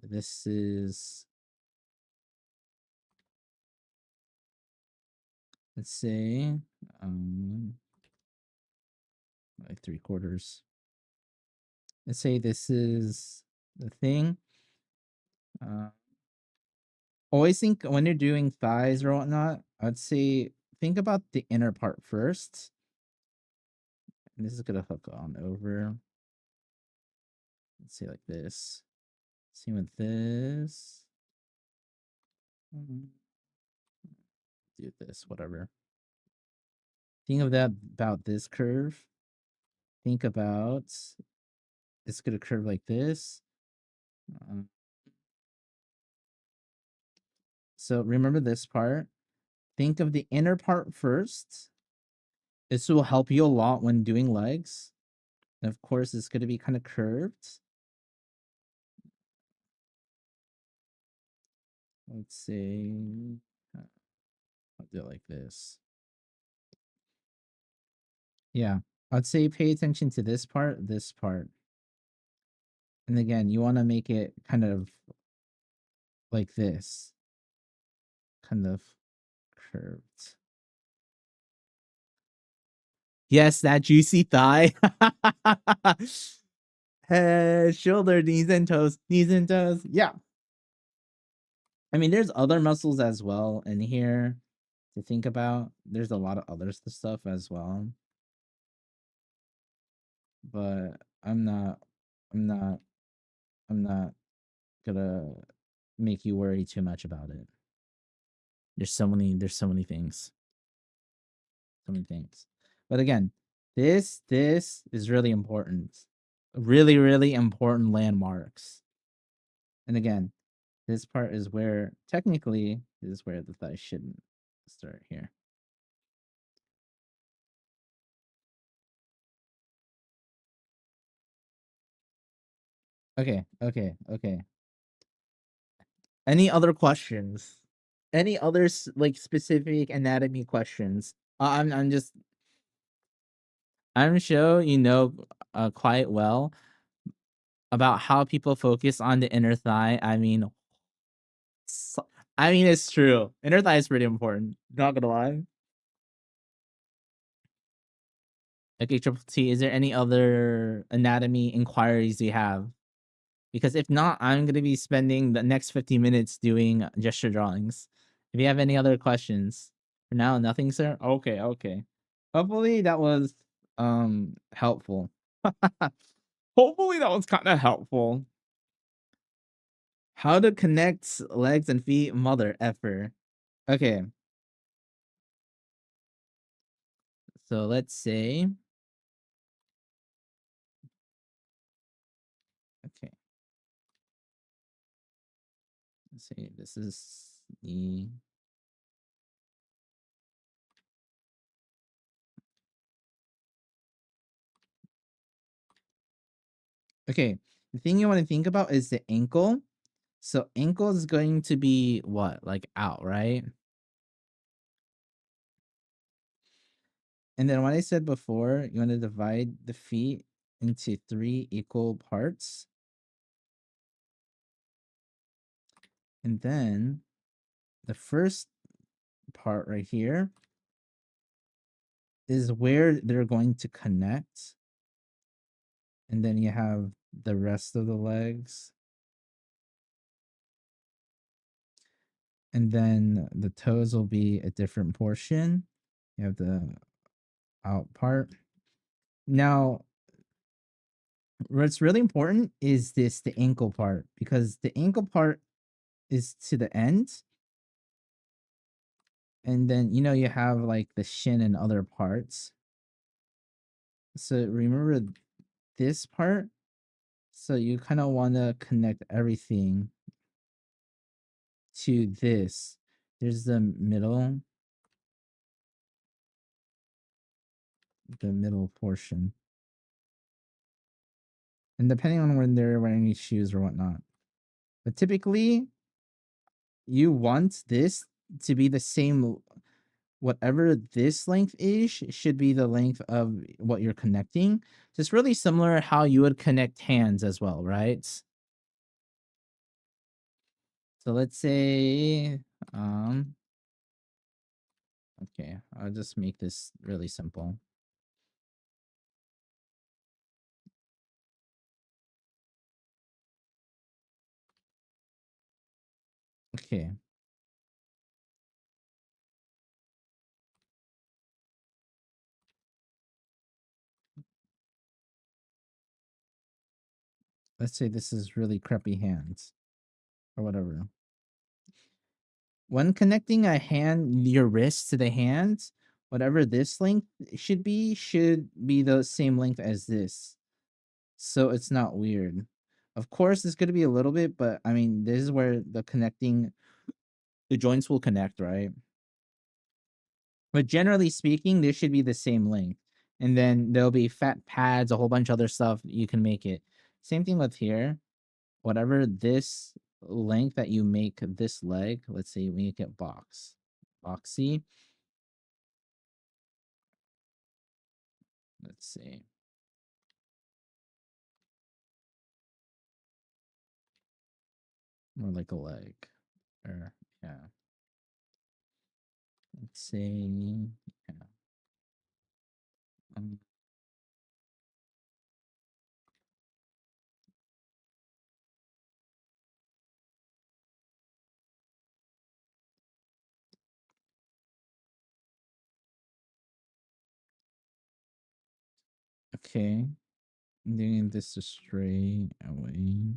Speaker 1: this is, let's say, like 3/4. Let's say this is the thing. Always think when you're doing thighs or whatnot, I'd say think about the inner part first. And this is gonna hook on over. Let's say like this. Same with this. Do this, whatever. Think of that about this curve. Think about it's gonna curve like this. So remember this part. Think of the inner part first. This will help you a lot when doing legs. And of course, it's going to be kind of curved. Let's say, I'll do it like this. Yeah, I'd say pay attention to this part. And again, you want to make it kind of like this, kind of curved. Yes, that juicy thigh. Head, shoulder, knees and toes, knees and toes. Yeah. I mean, there's other muscles as well in here to think about. There's a lot of other stuff as well. But I'm not gonna make you worry too much about it. There's so many things. So many things. But again, this is really important. Really, really important landmarks. And again, this part is where technically this is where the thigh shouldn't start here. Okay. Any other questions? Any other like specific anatomy questions? I'm sure you know quite well about how people focus on the inner thigh. I mean, it's true. Inner thigh is pretty important. Not gonna lie. Okay, Triple T, is there any other anatomy inquiries you have? Because if not, I'm gonna be spending the next 50 minutes doing gesture drawings. If you have any other questions, for now, nothing, sir. Okay. Hopefully that was helpful. Hopefully that was kind of helpful. How to connect legs and feet, mother effer. Okay. So let's say. Okay. Let's say this is the. Okay. The thing you want to think about is the ankle. So ankle is going to be what? Like out, right? And then what I said before, you want to divide the feet into 3 equal parts. And then the first part right here is where they're going to connect. And then you have the rest of the legs. And then the toes will be a different portion. You have the out part. Now, what's really important is the ankle part, because the ankle part is to the end. And then, you know, you have like the shin and other parts. So remember this part. So you kind of want to connect everything to this. There's the middle portion. and depending on when they're wearing these shoes or whatnot. But typically, you want this to be the same. Whatever this length is should be the length of what you're connecting. So it's really similar how you would connect hands as well, right? So let's say, okay, I'll just make this really simple. Okay. Let's say this is really crappy hands or whatever. When connecting a hand, your wrist to the hand, whatever this length should be the same length as this. So it's not weird. Of course, it's going to be a little bit, but I mean, this is where the joints will connect, right? But generally speaking, this should be the same length. And then there'll be fat pads, a whole bunch of other stuff. You can make it. Same thing with here. Whatever this length that you make this leg, let's say we make it boxy. Let's see. More like a leg. Or yeah. Let's say yeah. Okay. Doing this to straight away.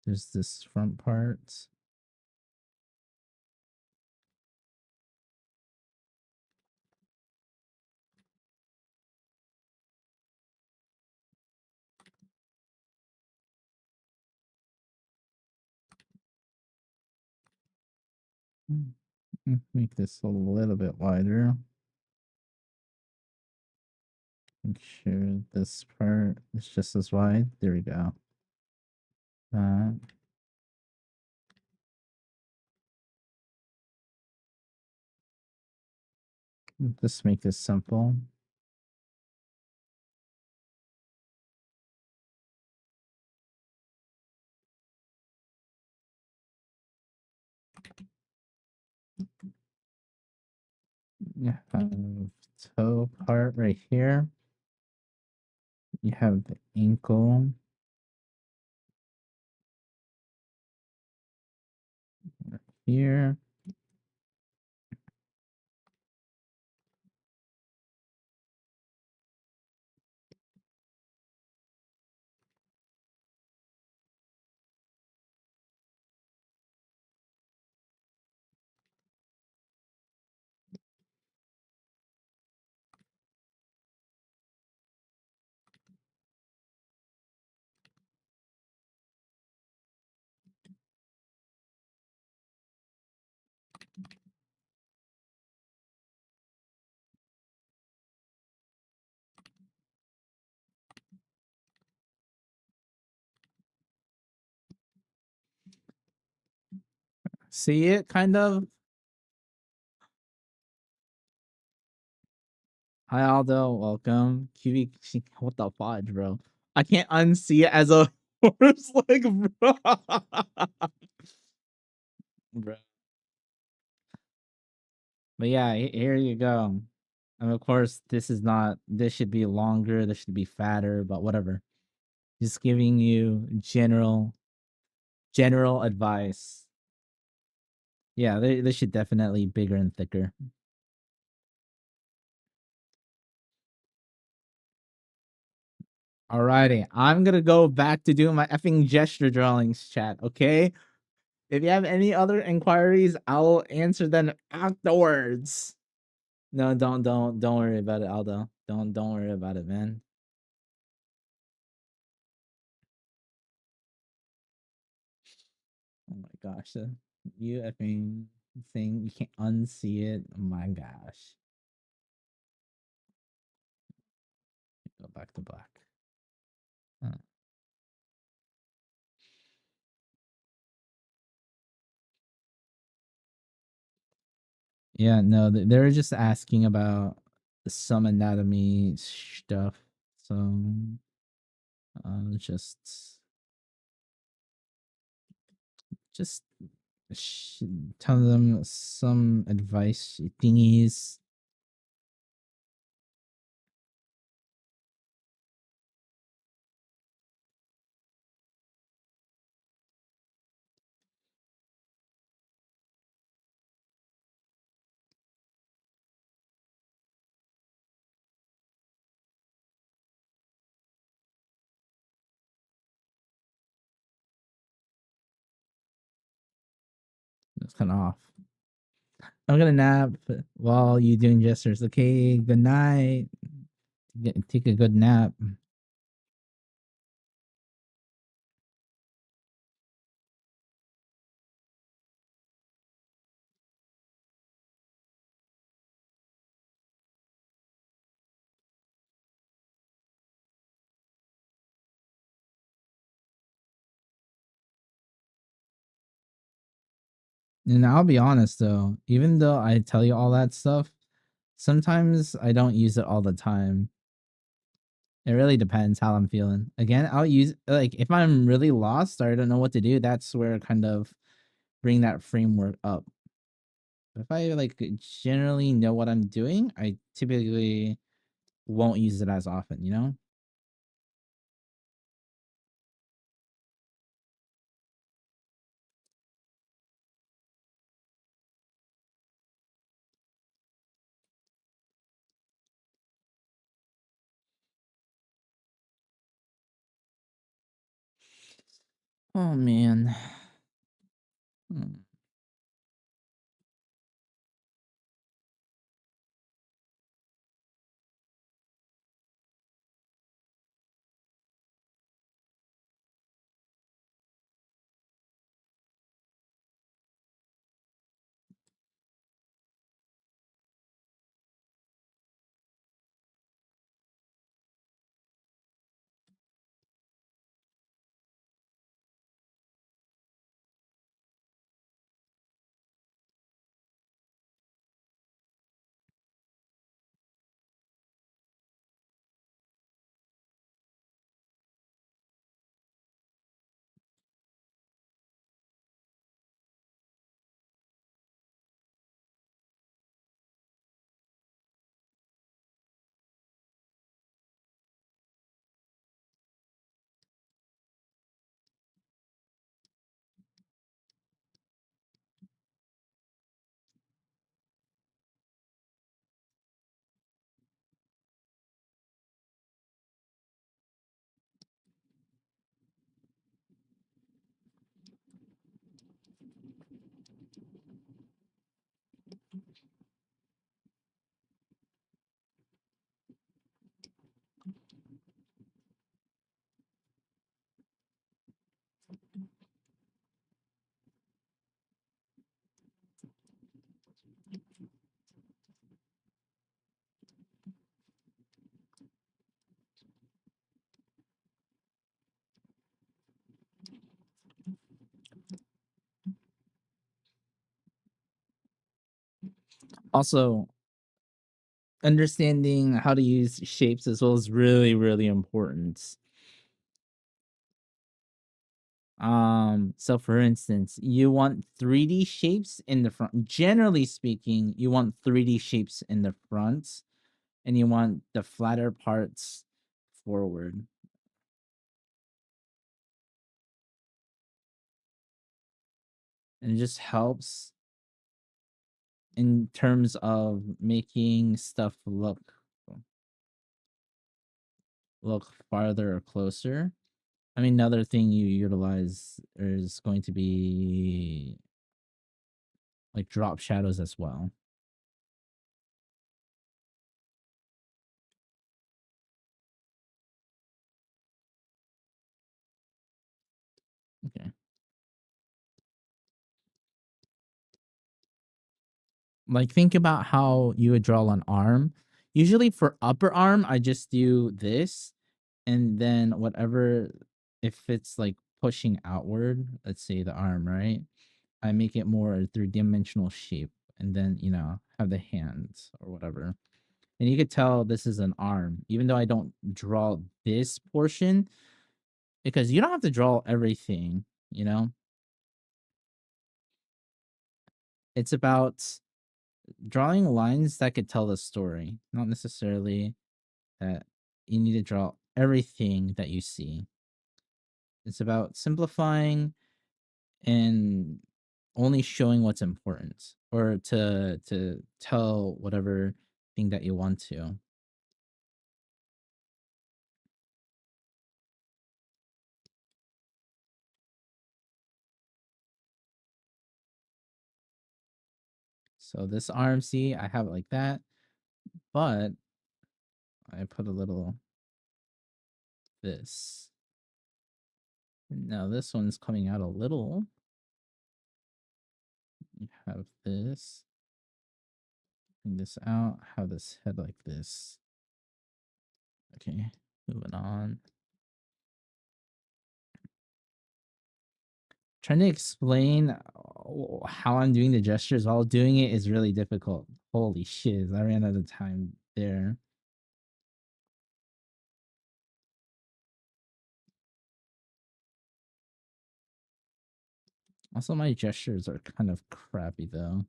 Speaker 1: There's this front part. Make this a little bit wider. Make sure this part is just as wide. There we go. Just make this simple. You have toe part right here. You have the ankle right here. See it kind of? Hi Aldo, welcome. QV, what the fudge, bro? I can't unsee it as a horse leg, bro. Bro. But yeah, here you go. And of course, this should be longer, this should be fatter, but whatever. Just giving you general advice. Yeah, they should definitely bigger and thicker. Alrighty, I'm gonna go back to doing my effing gesture drawings, chat. Okay, if you have any other inquiries, I'll answer them afterwards. No, don't worry about it, Aldo. Don't worry about it, man. Oh my gosh, the UFing thing, you can't unsee it. Oh my gosh. Go back to black. Huh. Yeah, no, they were just asking about some anatomy stuff. So, just tell them some advice thingies. It's kind of off. I'm gonna nap while you doing gestures. Okay, good night. Take a good nap. And I'll be honest though, even though I tell you all that stuff, sometimes I don't use it all the time. It really depends how I'm feeling. Again, I'll use like if I'm really lost or I don't know what to do, that's where I kind of bring that framework up. If I like generally know what I'm doing, I typically won't use it as often, you know? Oh man. Hmm. Also, understanding how to use shapes as well is really, really important. So for instance, you want 3D shapes in the front. Generally speaking, you want 3D shapes in the front and you want the flatter parts forward. And it just helps in terms of making stuff look farther or closer. I mean, another thing you utilize is going to be like drop shadows as well. Okay. Like, think about how you would draw an arm. Usually for upper arm, I just do this, and then whatever, if it's like pushing outward, let's say the arm, right? I make it more three-dimensional shape, and then, you know, have the hands or whatever. And you could tell this is an arm, even though I don't draw this portion, because you don't have to draw everything, you know? It's about drawing lines that could tell the story, not necessarily that you need to draw everything that you see. It's about simplifying and only showing what's important, or to tell whatever thing that you want to. So this RMC, I have it like that, but I put a little this. Now this one's coming out a little. You have this. Bring this out. Have this head like this. Okay, moving on. Trying to explain how I'm doing the gestures while doing it is really difficult. Holy shit, I ran out of time there. Also, my gestures are kind of crappy though.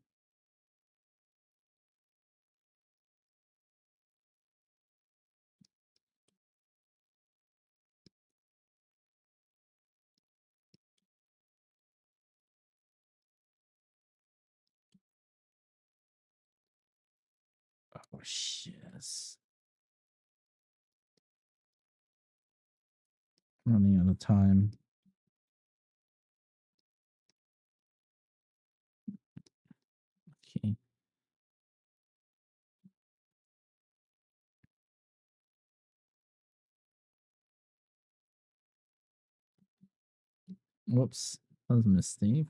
Speaker 1: Oh shit. Running out of time. Okay. Whoops. That was a mistake.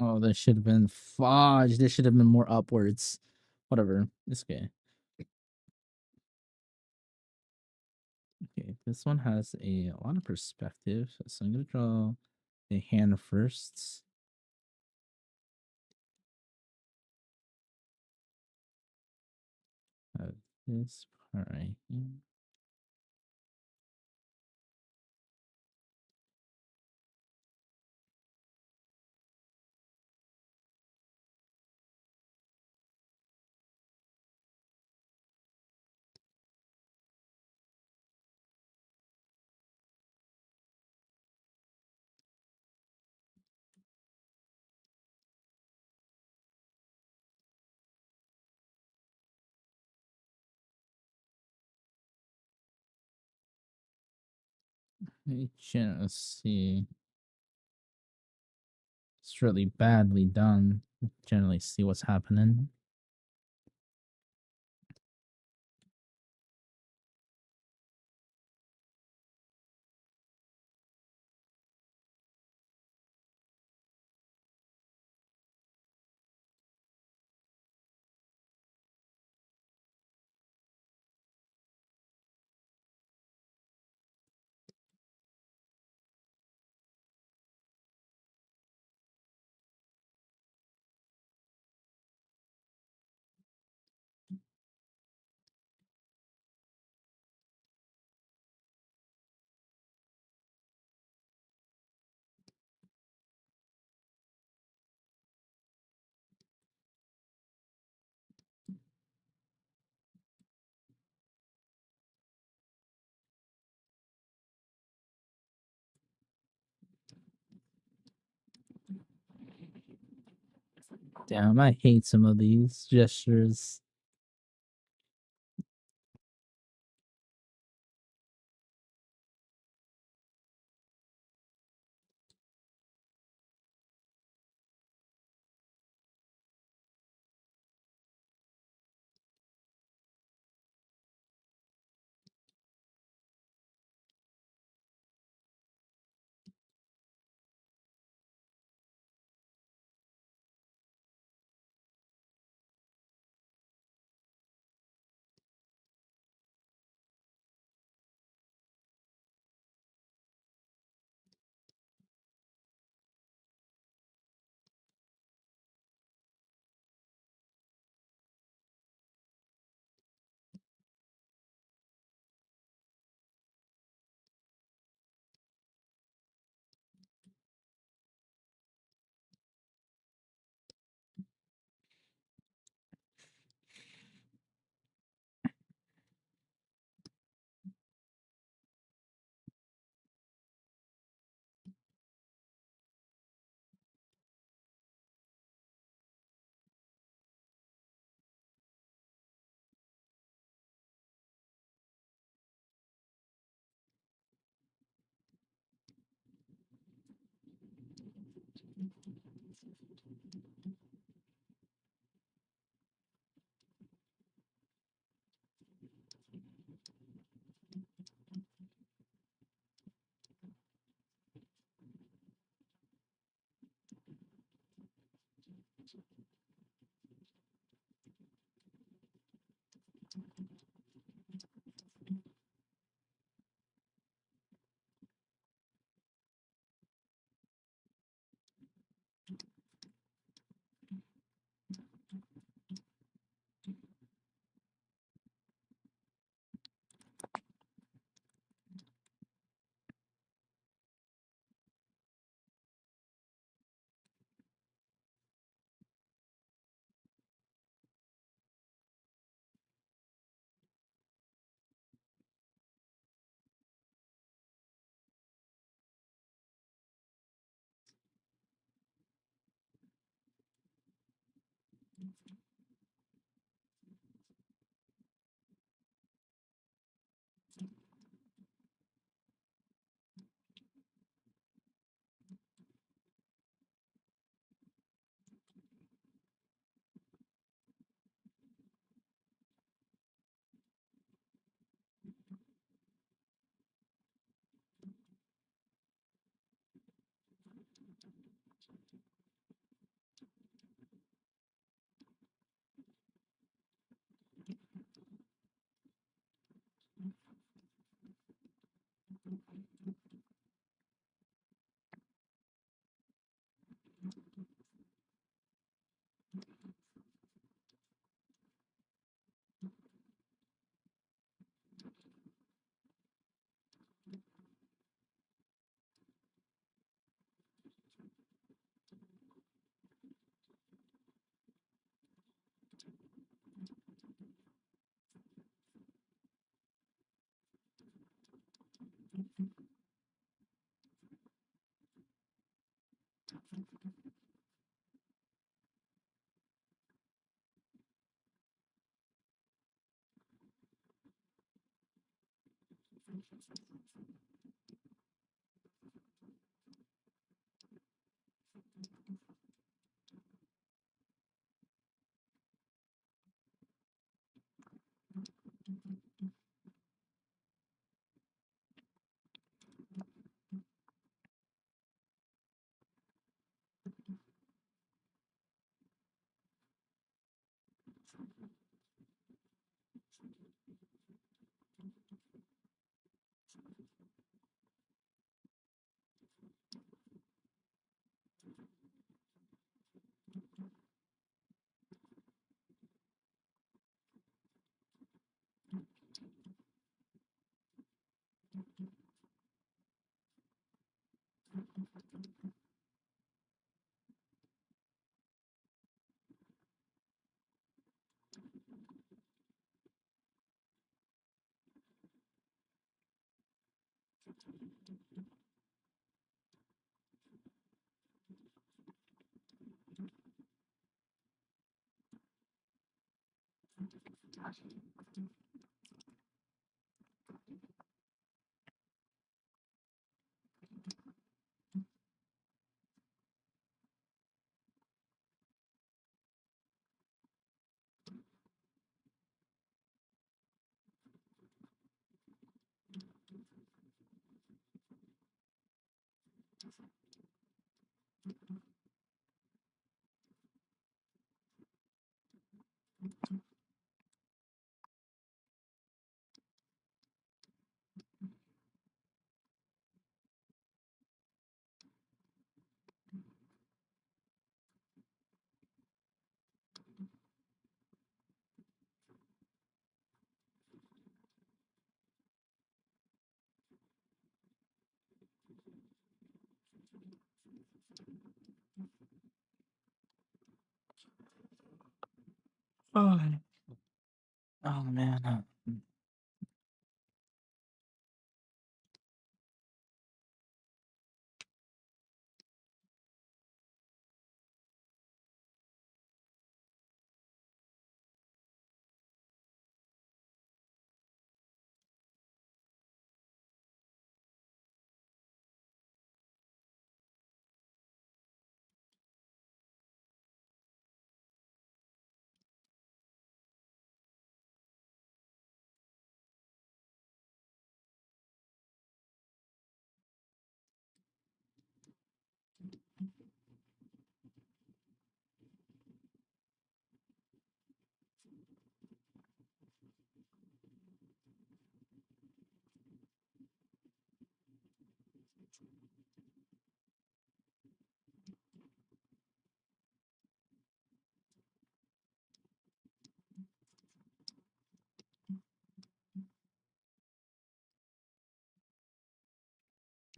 Speaker 1: Oh, this should have been fudge. This should have been more upwards. Whatever. It's okay. Okay, this one has a lot of perspective. So I'm gonna draw the hand first. Have this part right here. Let's see. It's really badly done. Generally see what's happening. Damn, I hate some of these gestures. Oh, oh man.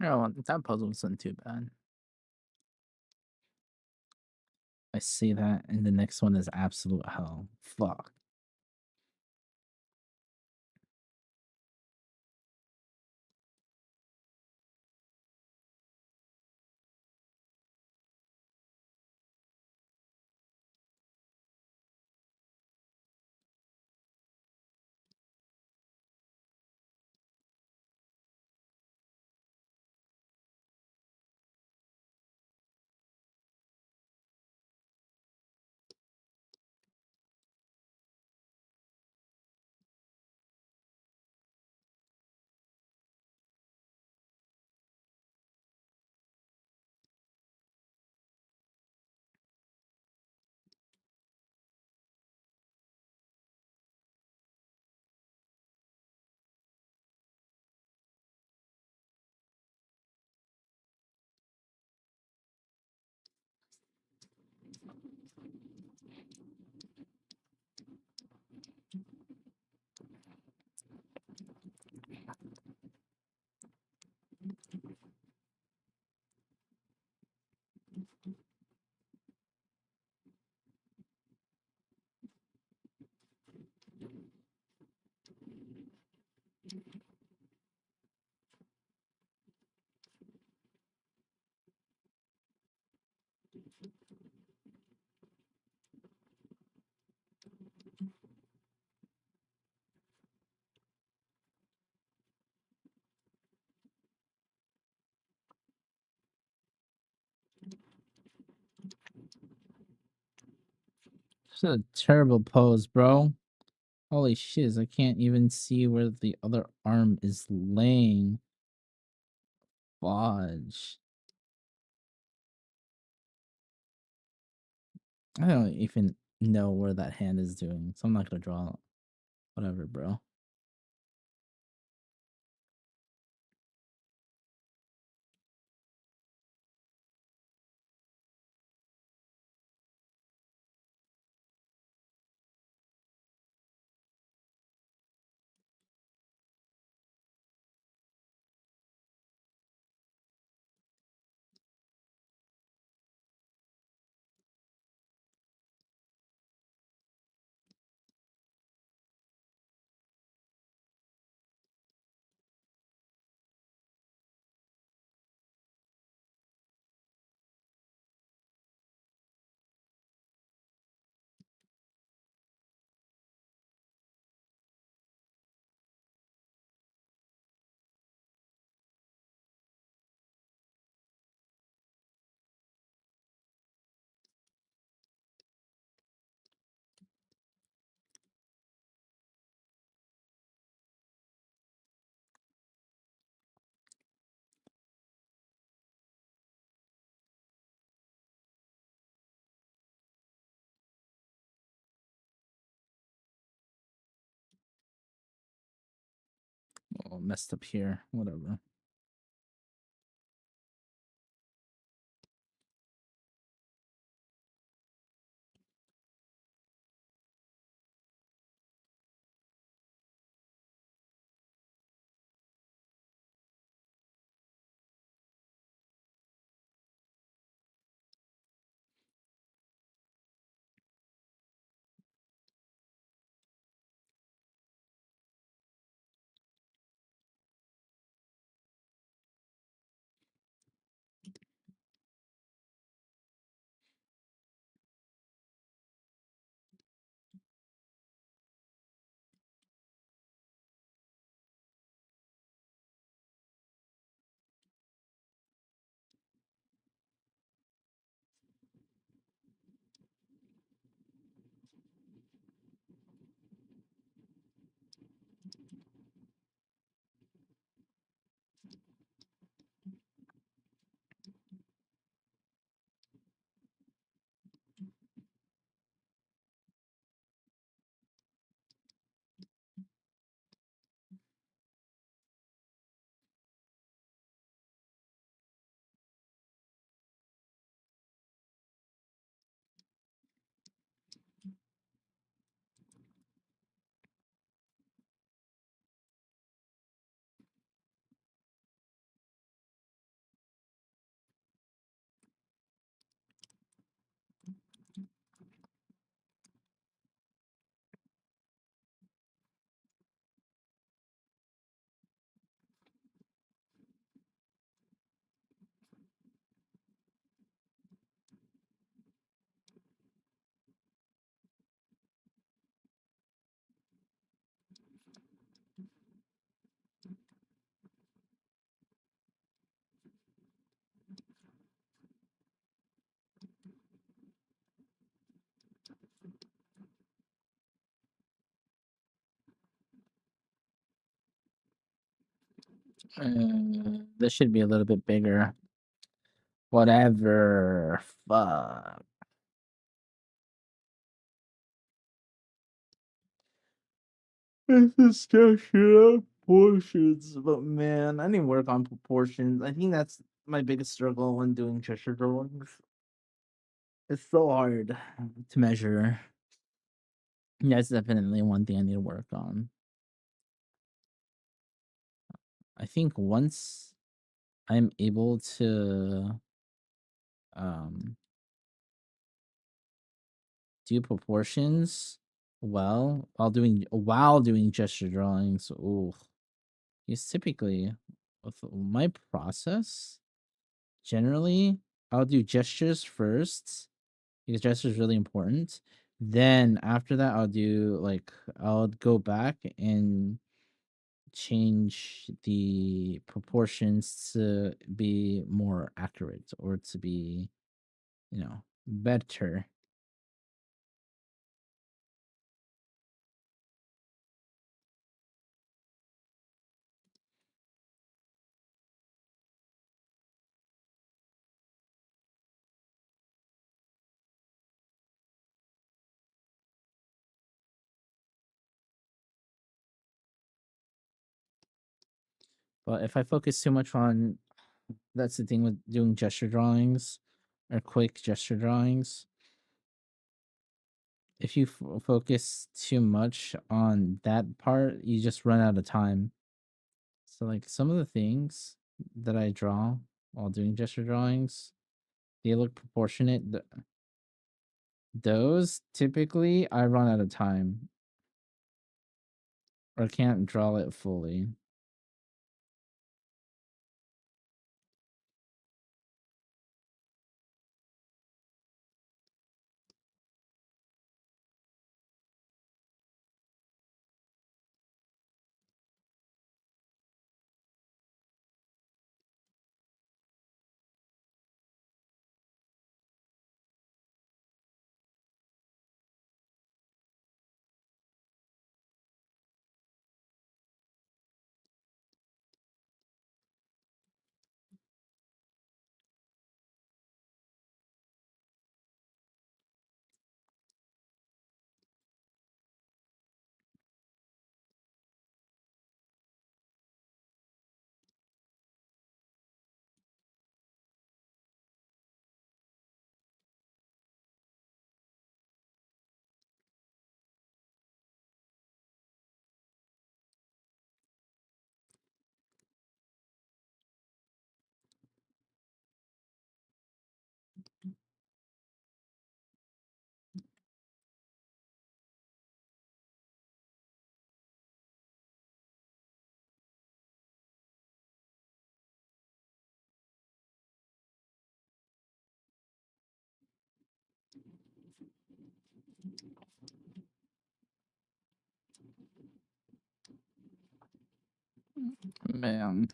Speaker 1: Oh, that puzzle wasn't too bad. I see that, and the next one is absolute hell. Fuck. This is a terrible pose, bro. Holy shiz, I can't even see where the other arm is laying. Fudge. I don't even know where that hand is doing, so I'm not gonna draw it. Whatever, bro. all messed up here. Whatever. This should be a little bit bigger. Whatever. Fuck. This is just portions, but man, I need to work on proportions. I think that's my biggest struggle when doing gesture drawings. It's so hard to measure. That's definitely one thing I need to work on. I think once I'm able to do proportions while doing gesture drawings. Ooh, because typically with my process, generally I'll do gestures first because gesture is really important. Then after that, I'll go back and change the proportions to be more accurate or to be, better. But if I focus too much on, that's the thing with doing gesture drawings or quick gesture drawings. If you focus too much on that part, you just run out of time. So, like, some of the things that I draw while doing gesture drawings, they look proportionate. Those typically I run out of time or can't draw it fully. Man.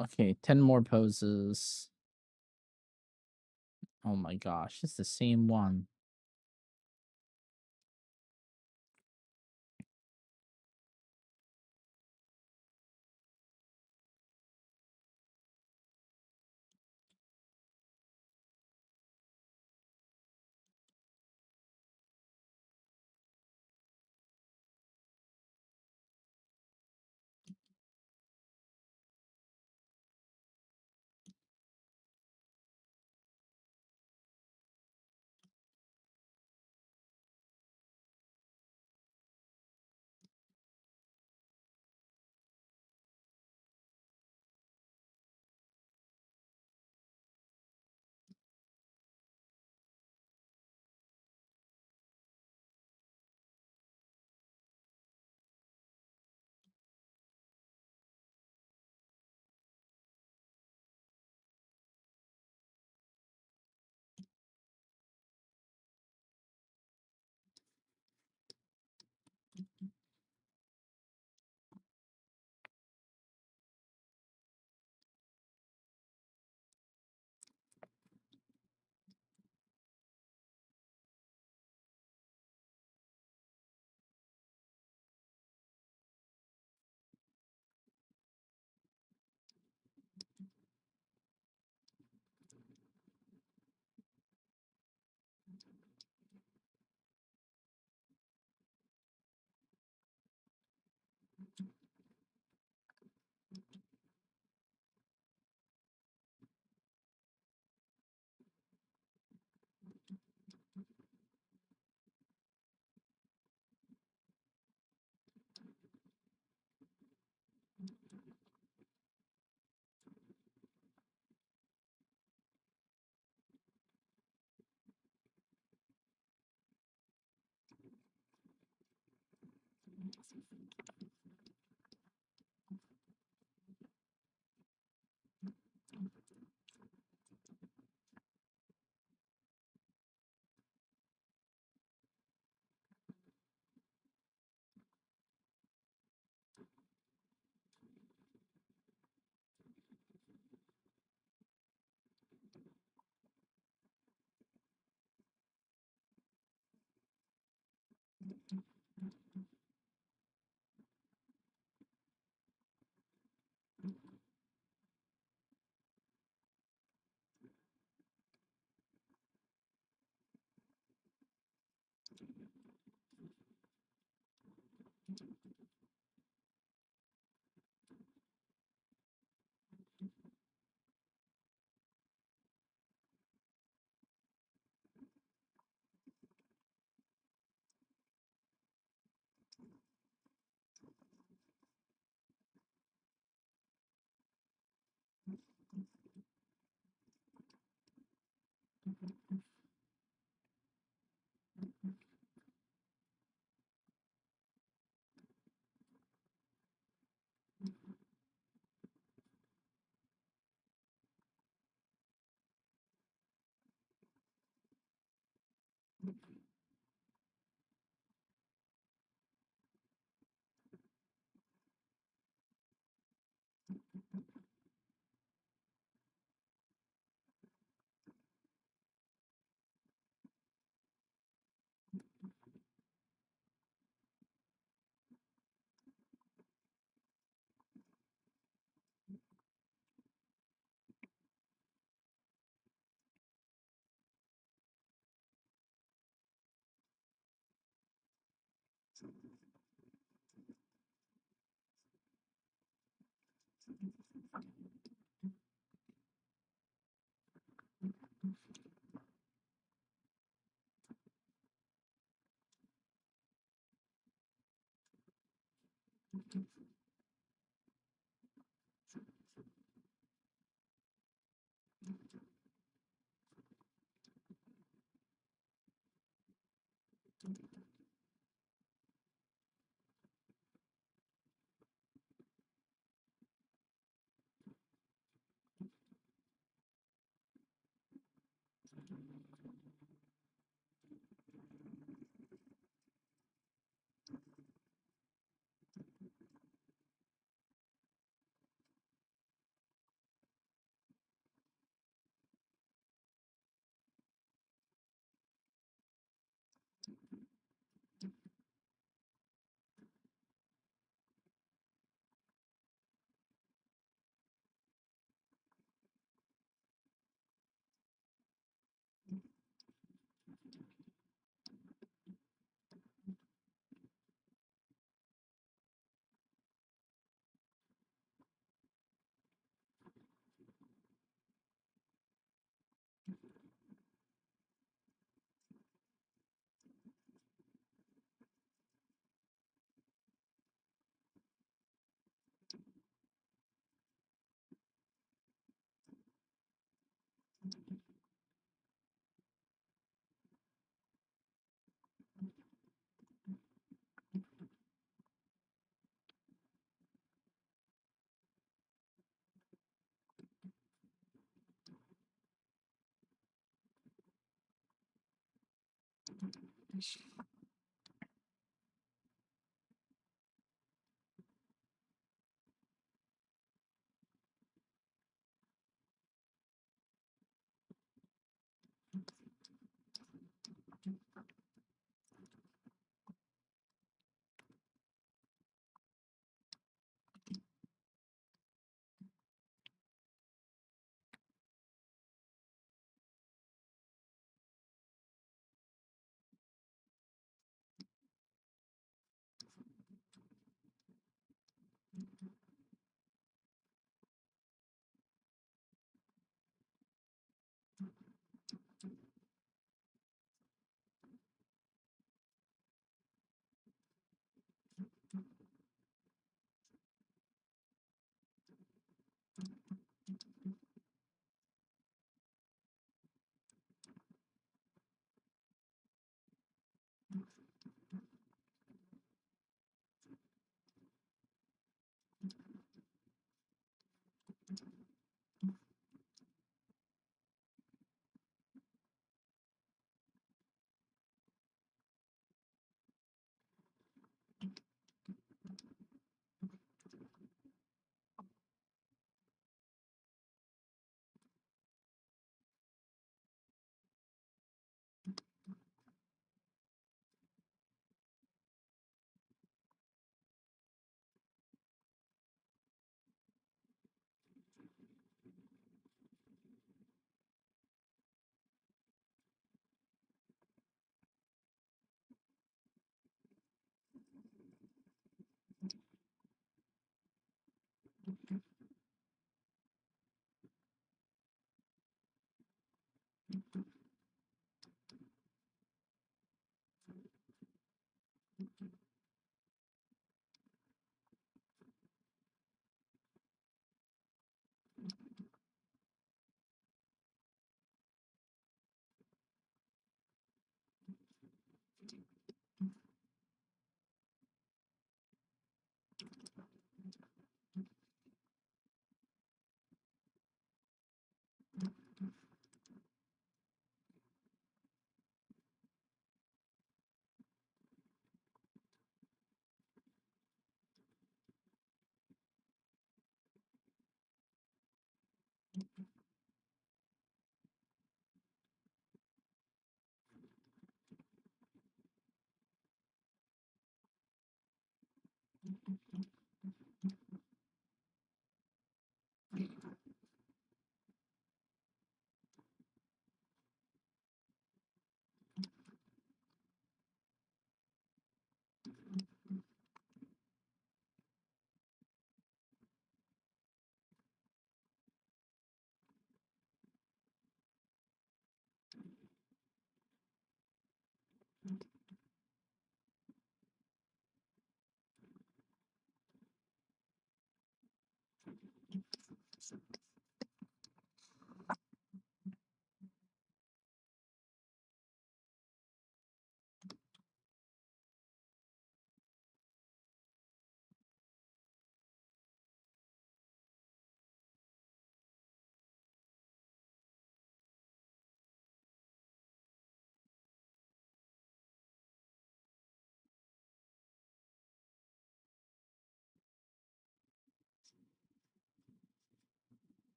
Speaker 1: Okay, 10 more poses. Oh my gosh, it's the same one.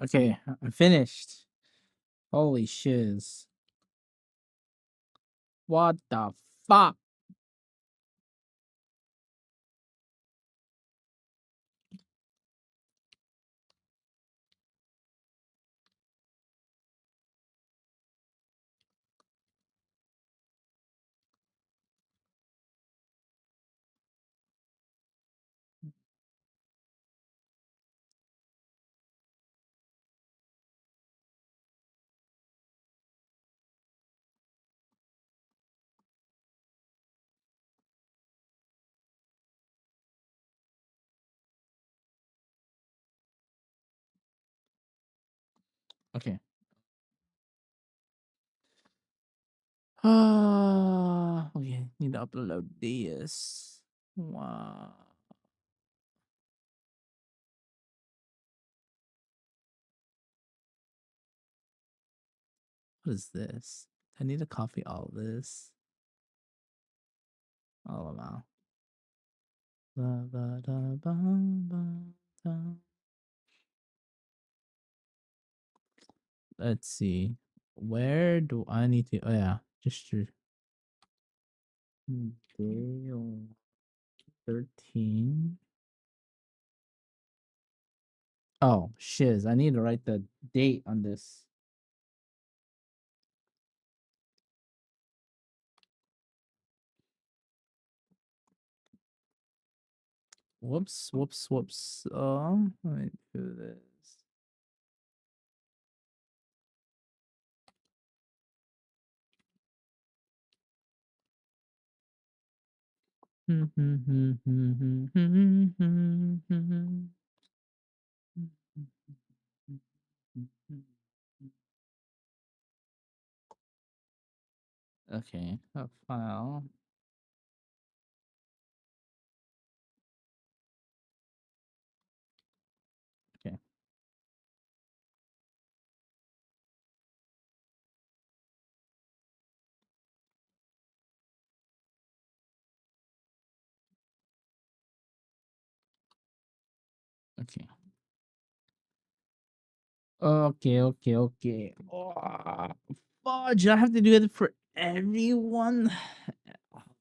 Speaker 1: Okay, I'm finished. Holy shiz. What the fuck? Okay. Okay, need to upload this. Wow. What is this? I need to copy all this. Oh wow. Ba, ba, da, ba, ba, da. Let's see. Where do I need to? Oh yeah, just to day 13. Oh shiz! I need to write the date on this. Whoops! Whoops! Whoops! Let me do this. Okay, a file. Okay. Okay. Okay. Okay. Okay. Oh, fudge! I have to do it for everyone.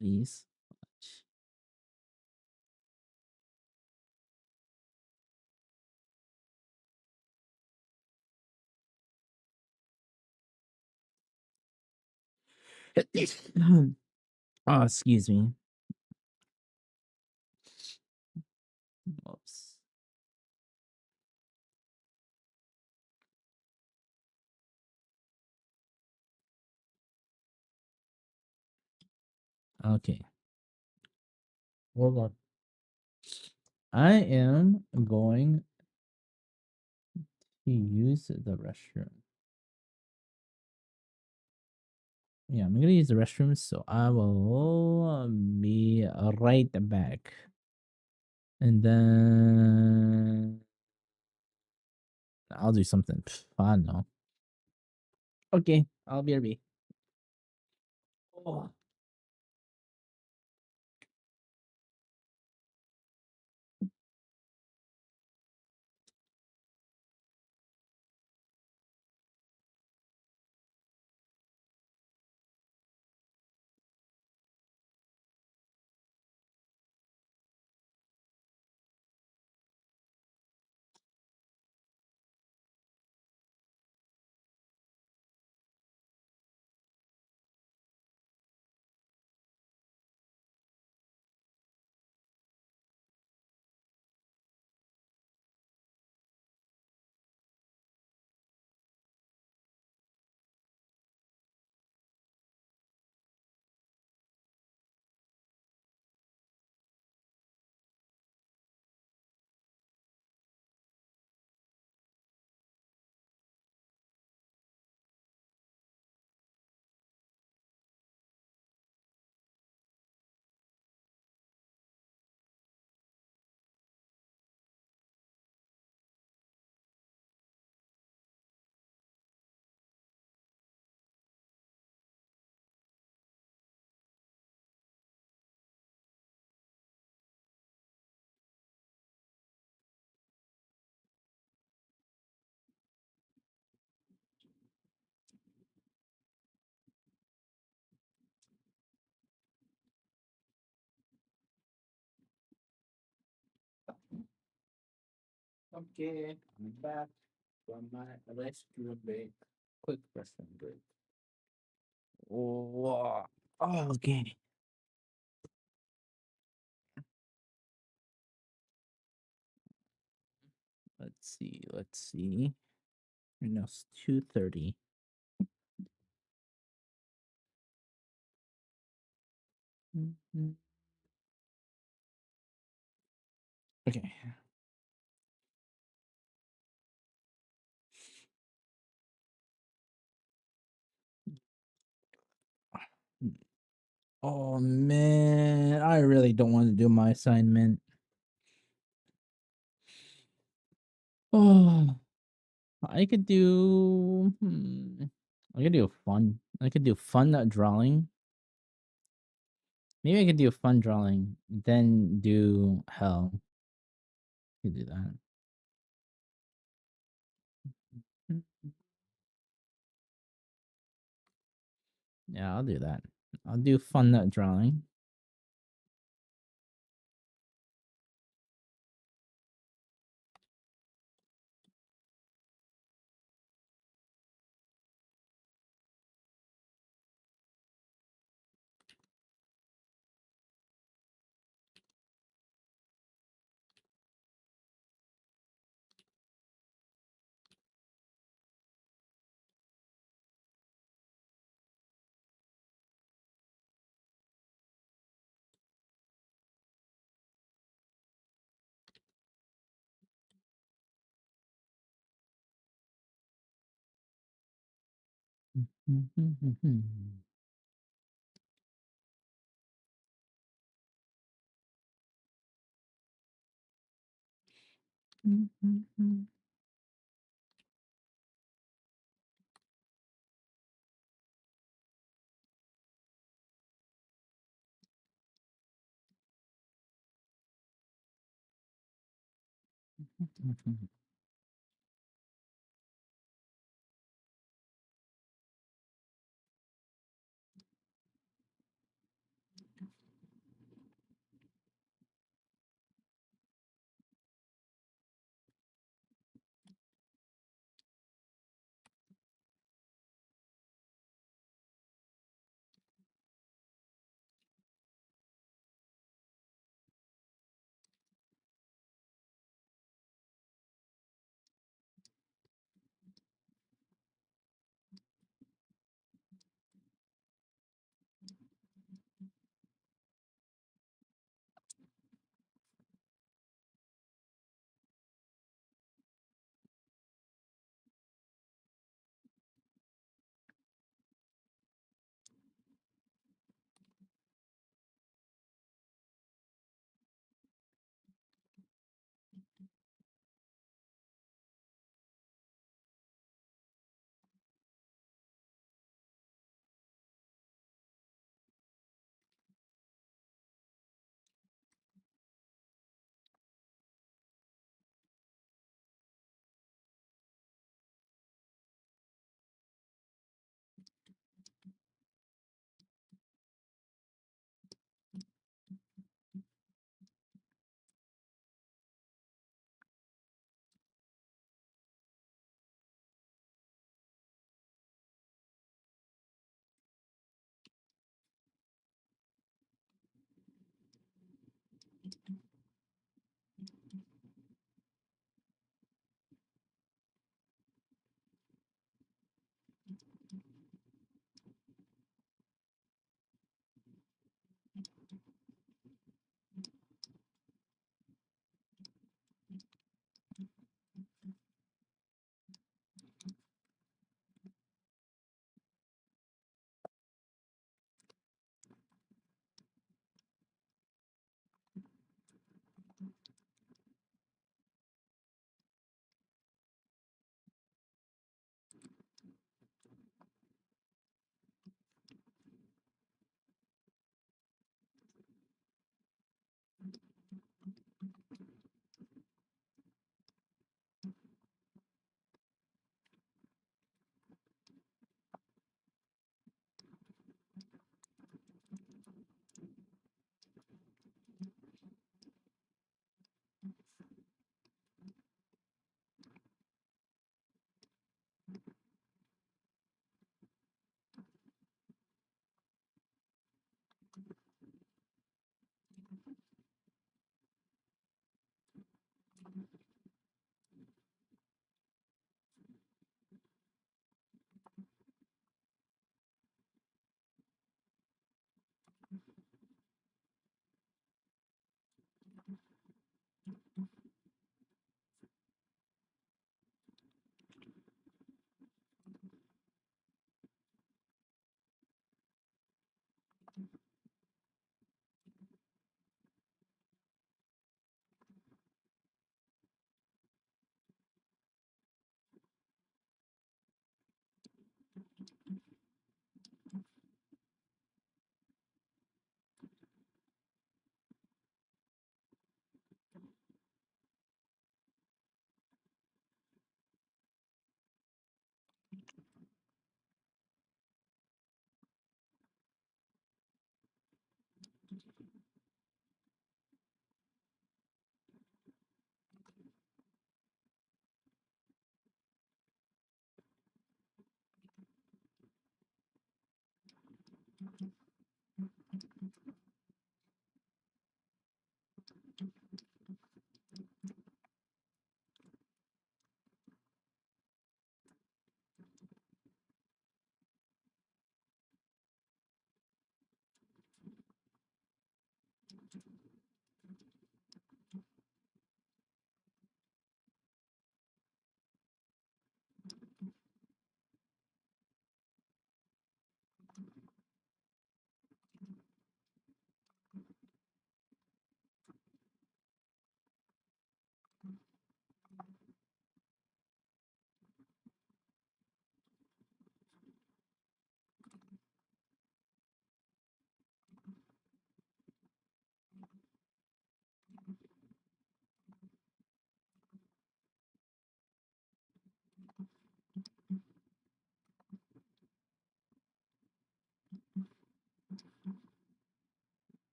Speaker 1: Please. Oh, excuse me. Whoops. Okay. Hold on. I am going to use the restroom. Yeah, I'm gonna use the restroom, so I will be right back. And then I'll do something fun though. Okay, I'll be RB. Oh. Okay, I'm back from my rescue break. Quick resting break. Oh, okay. Let's see. Let's see. Right now it's 2:30. Okay. Oh man, I really don't want to do my assignment. Oh, I could do. I could do fun. I could do fun drawing. Maybe I could do fun drawing, then do hell. I could do that. Yeah, I'll do that. I'll do fun drawing.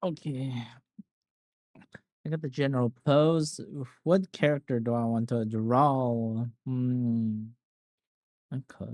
Speaker 1: Okay. I got the general pose. Oof, what character do I want to draw? Okay.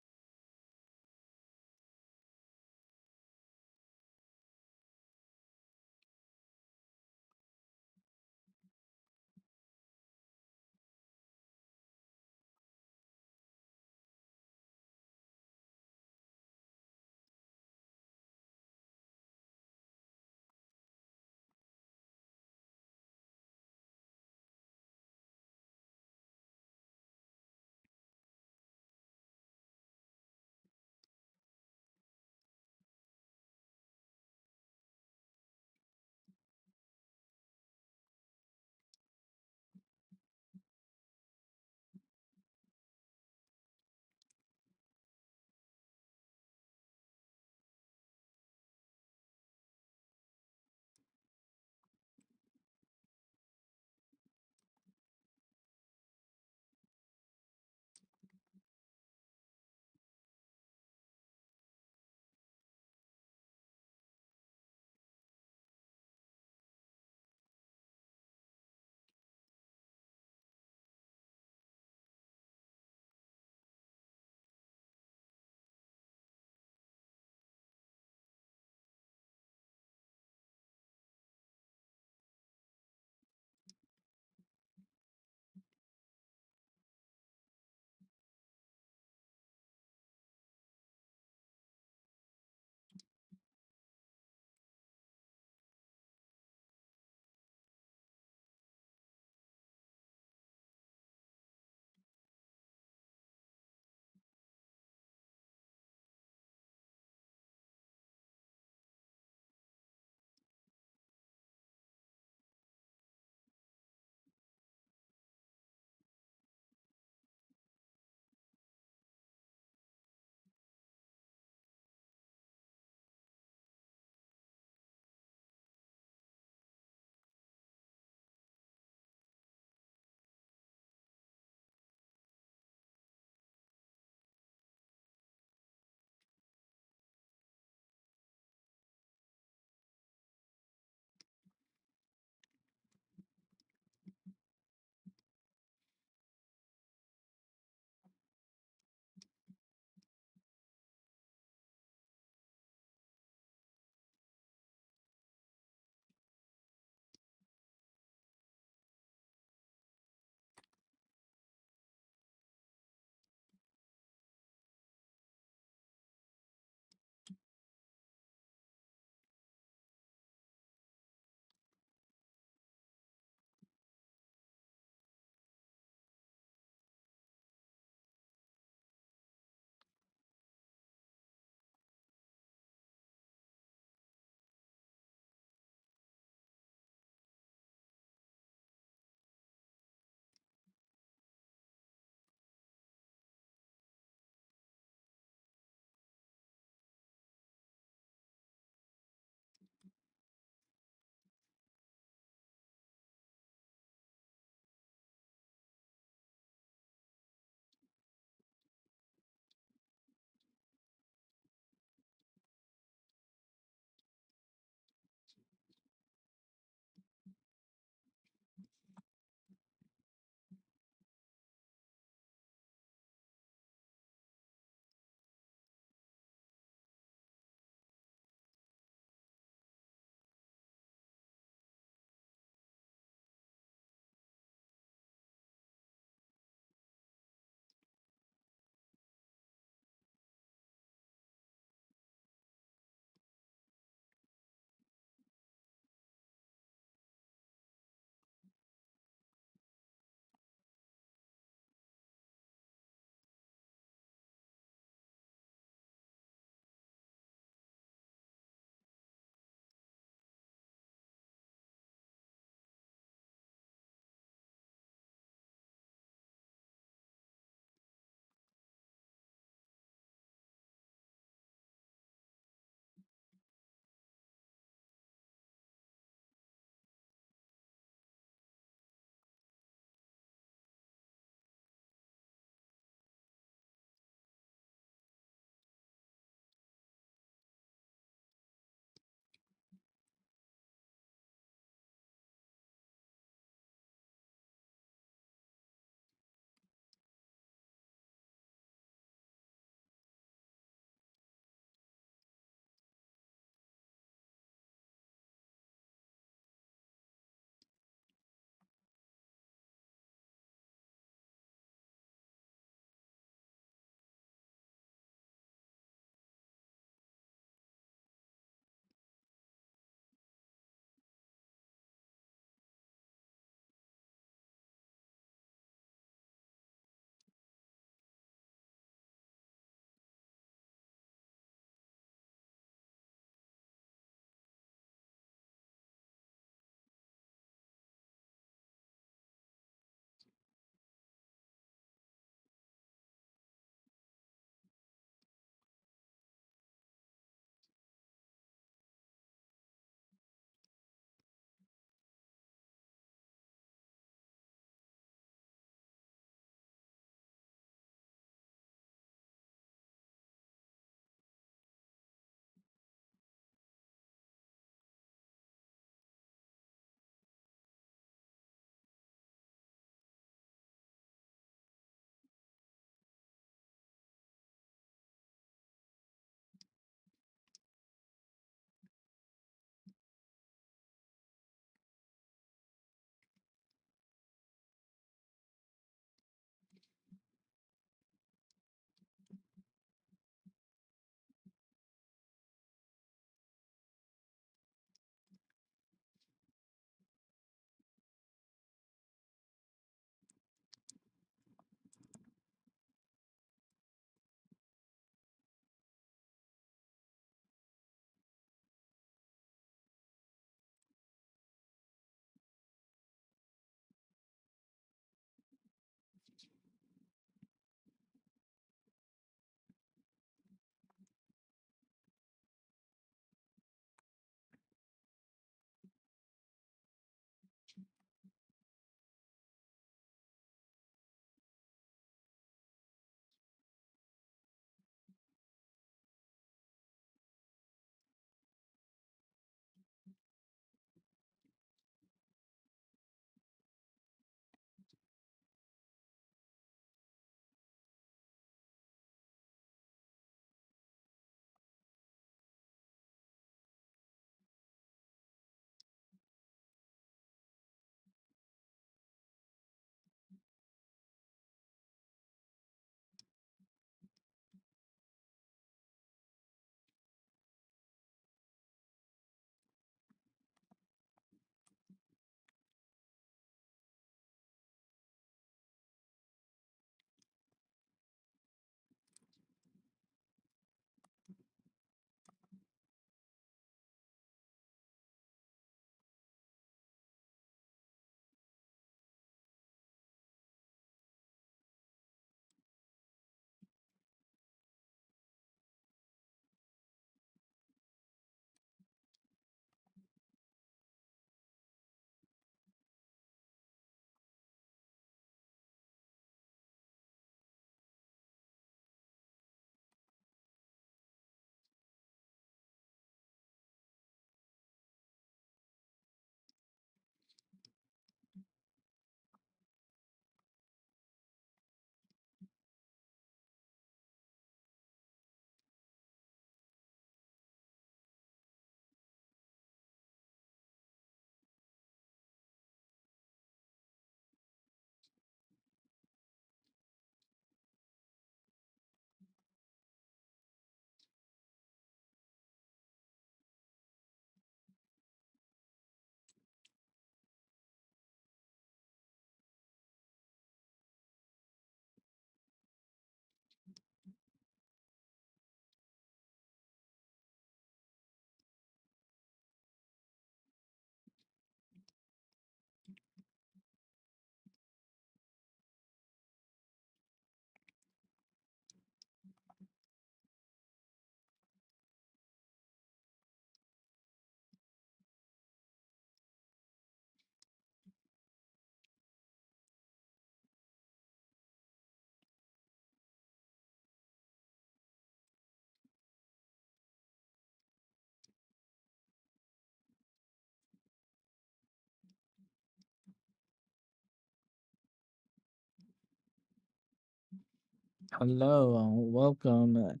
Speaker 1: Hello, welcome,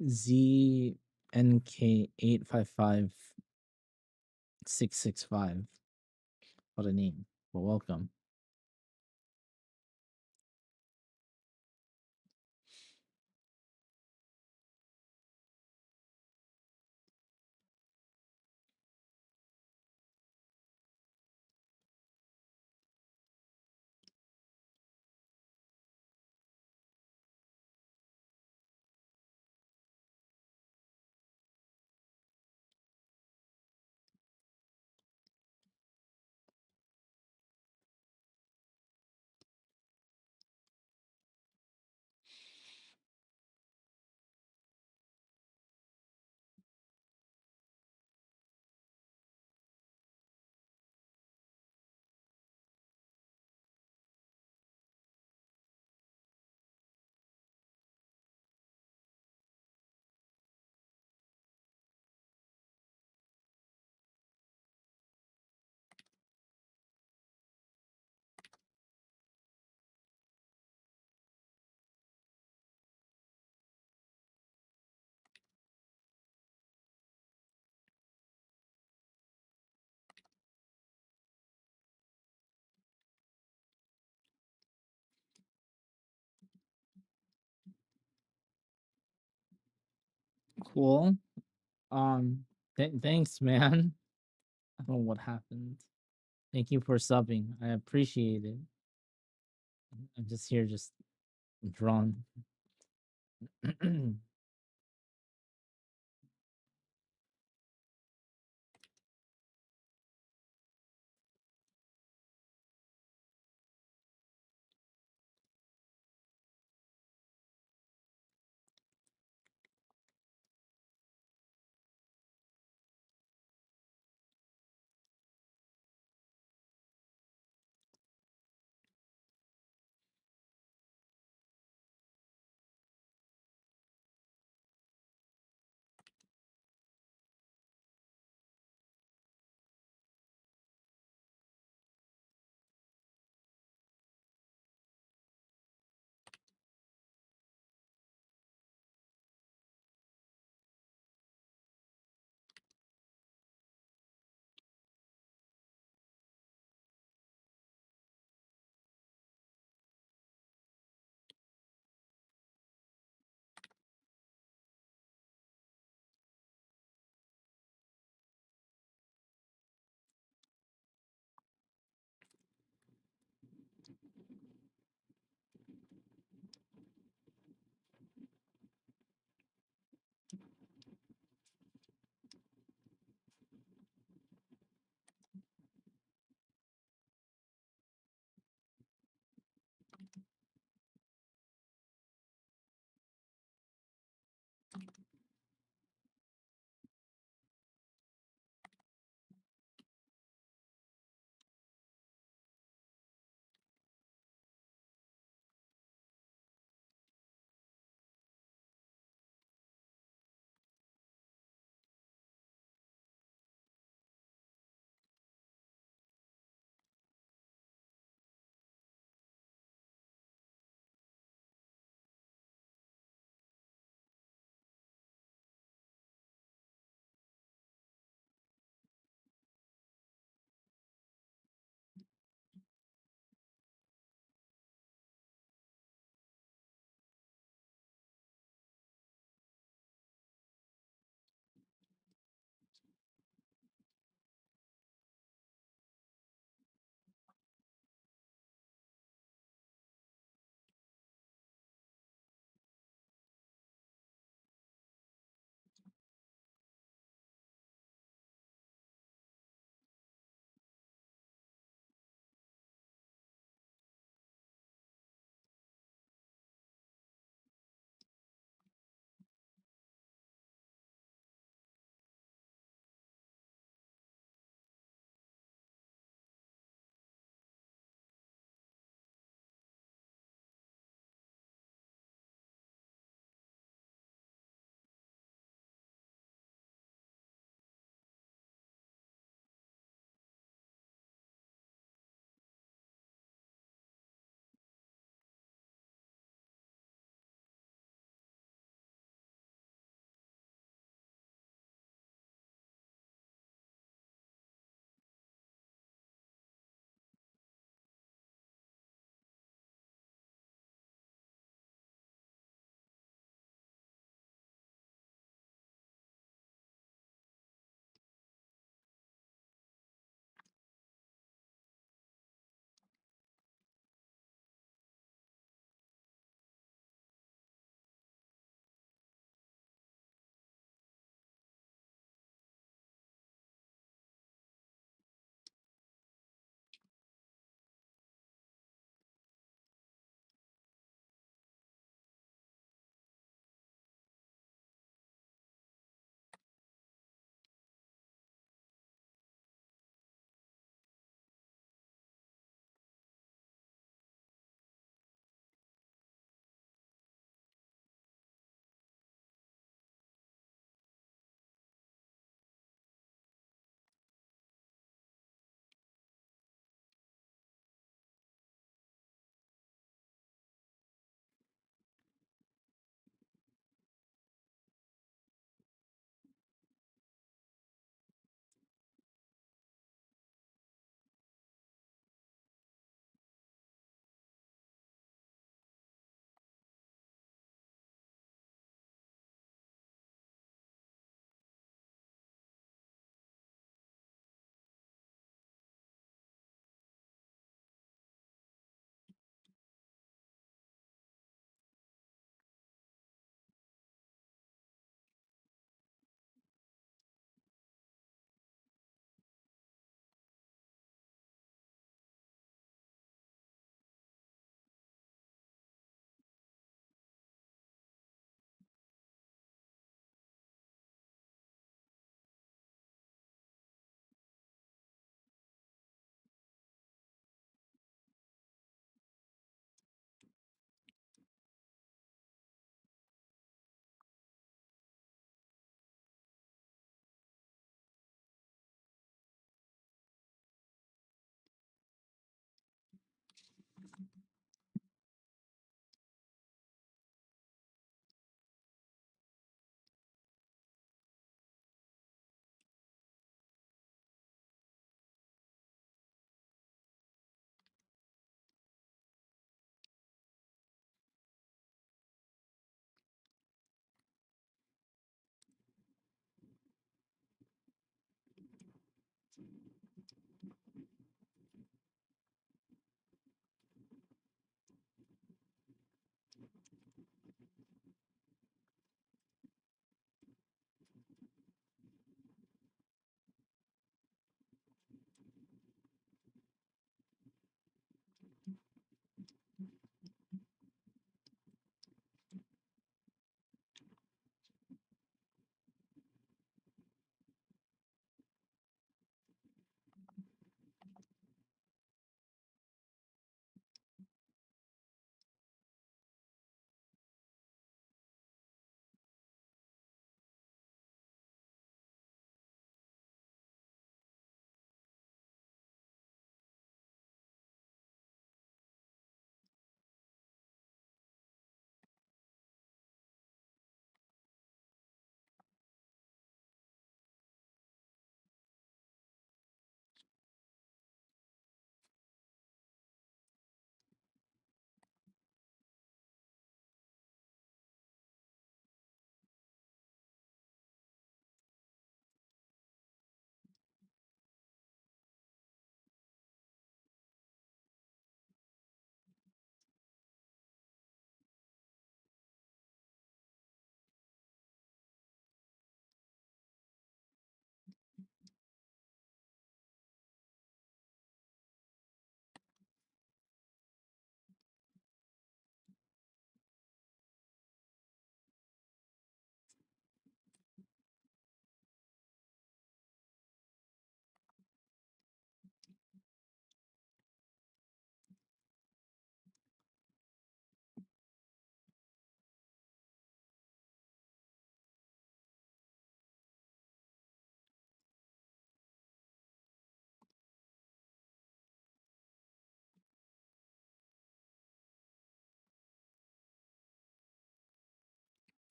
Speaker 1: ZNK855665. What a name. Well, welcome. Cool. Thanks, man. I don't know what happened. Thank you for subbing. I appreciate it. I'm just here, just drawn.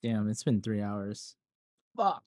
Speaker 1: Damn, it's been 3 hours. Fuck.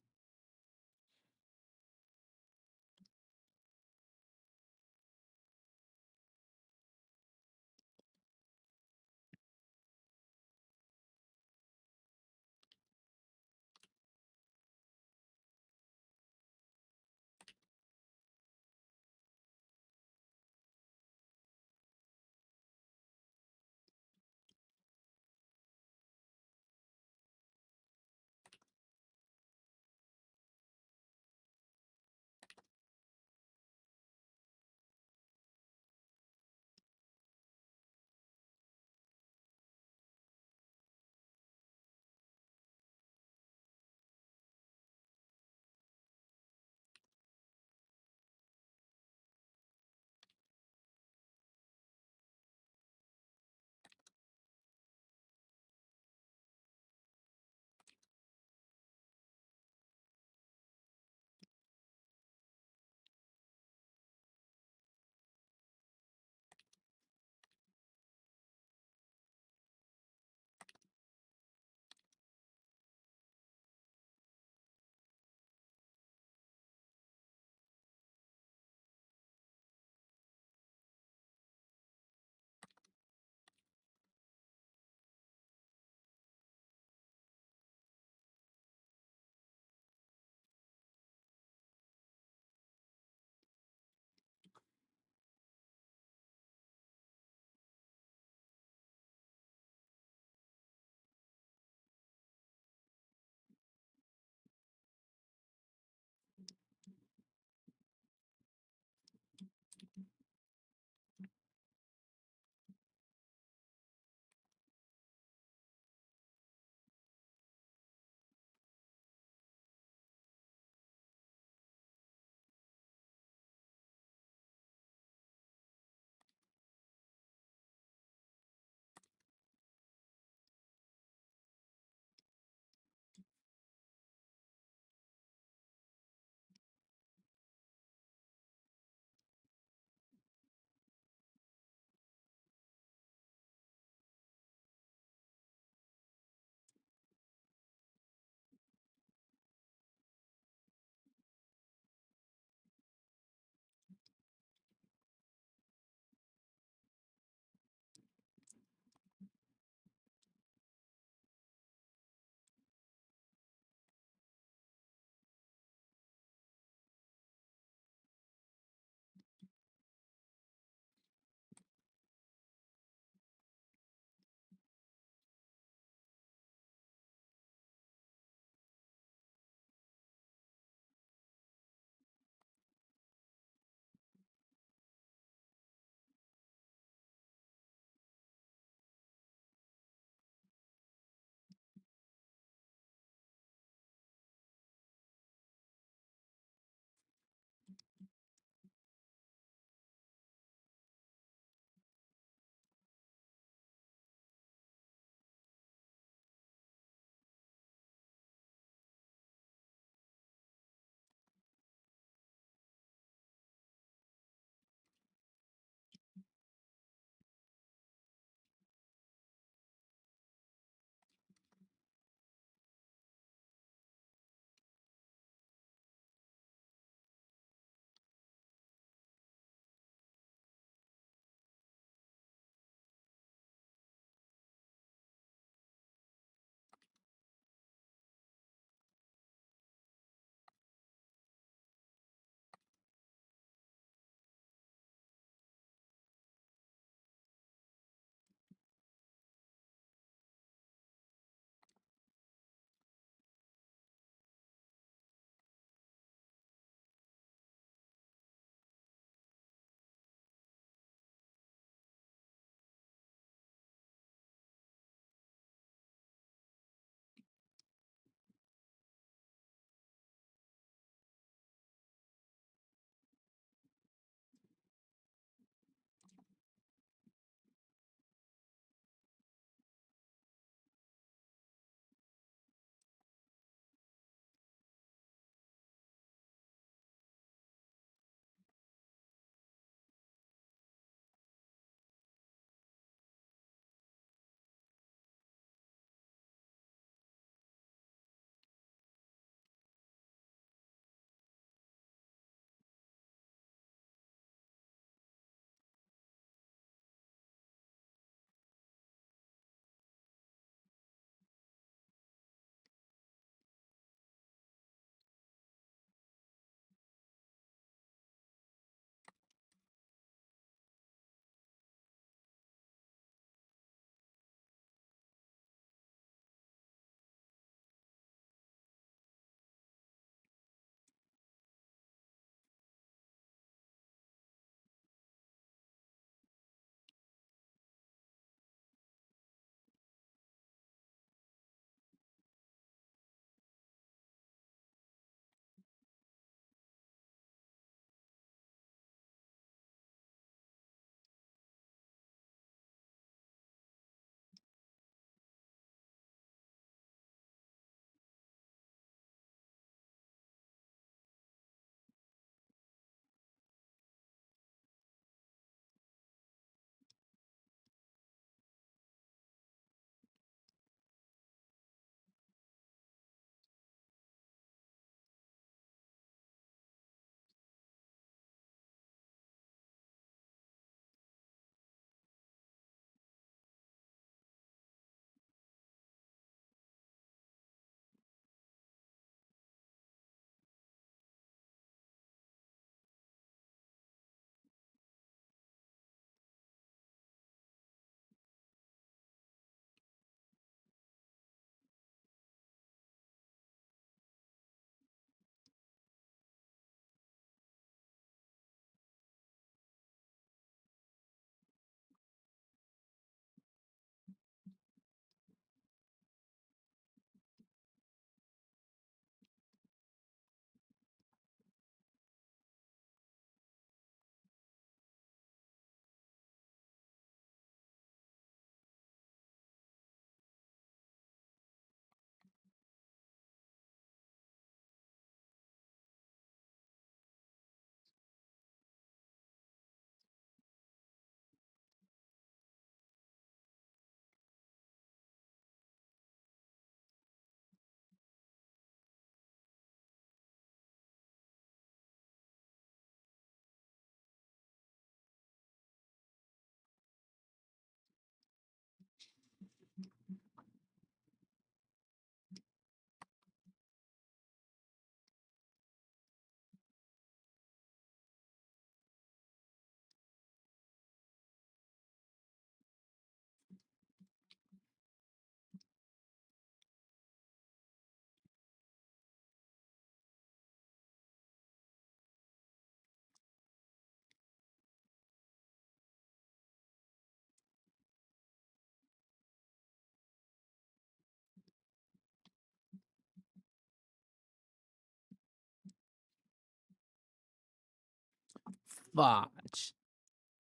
Speaker 1: Fudge.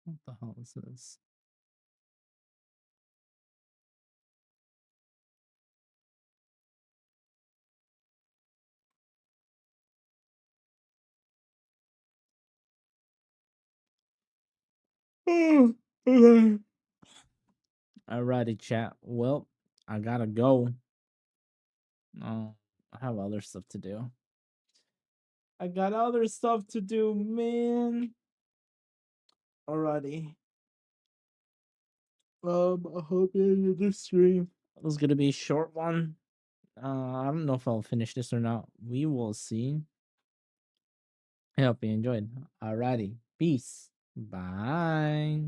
Speaker 1: What the hell is this? Alrighty, chat. Well, I gotta go. I have other stuff to do. I got other stuff to do, man. Alrighty. I hope you enjoyed this stream. It was gonna be a short one. I don't know if I'll finish this or not. We will see. I hope you enjoyed. Alrighty. Peace. Bye.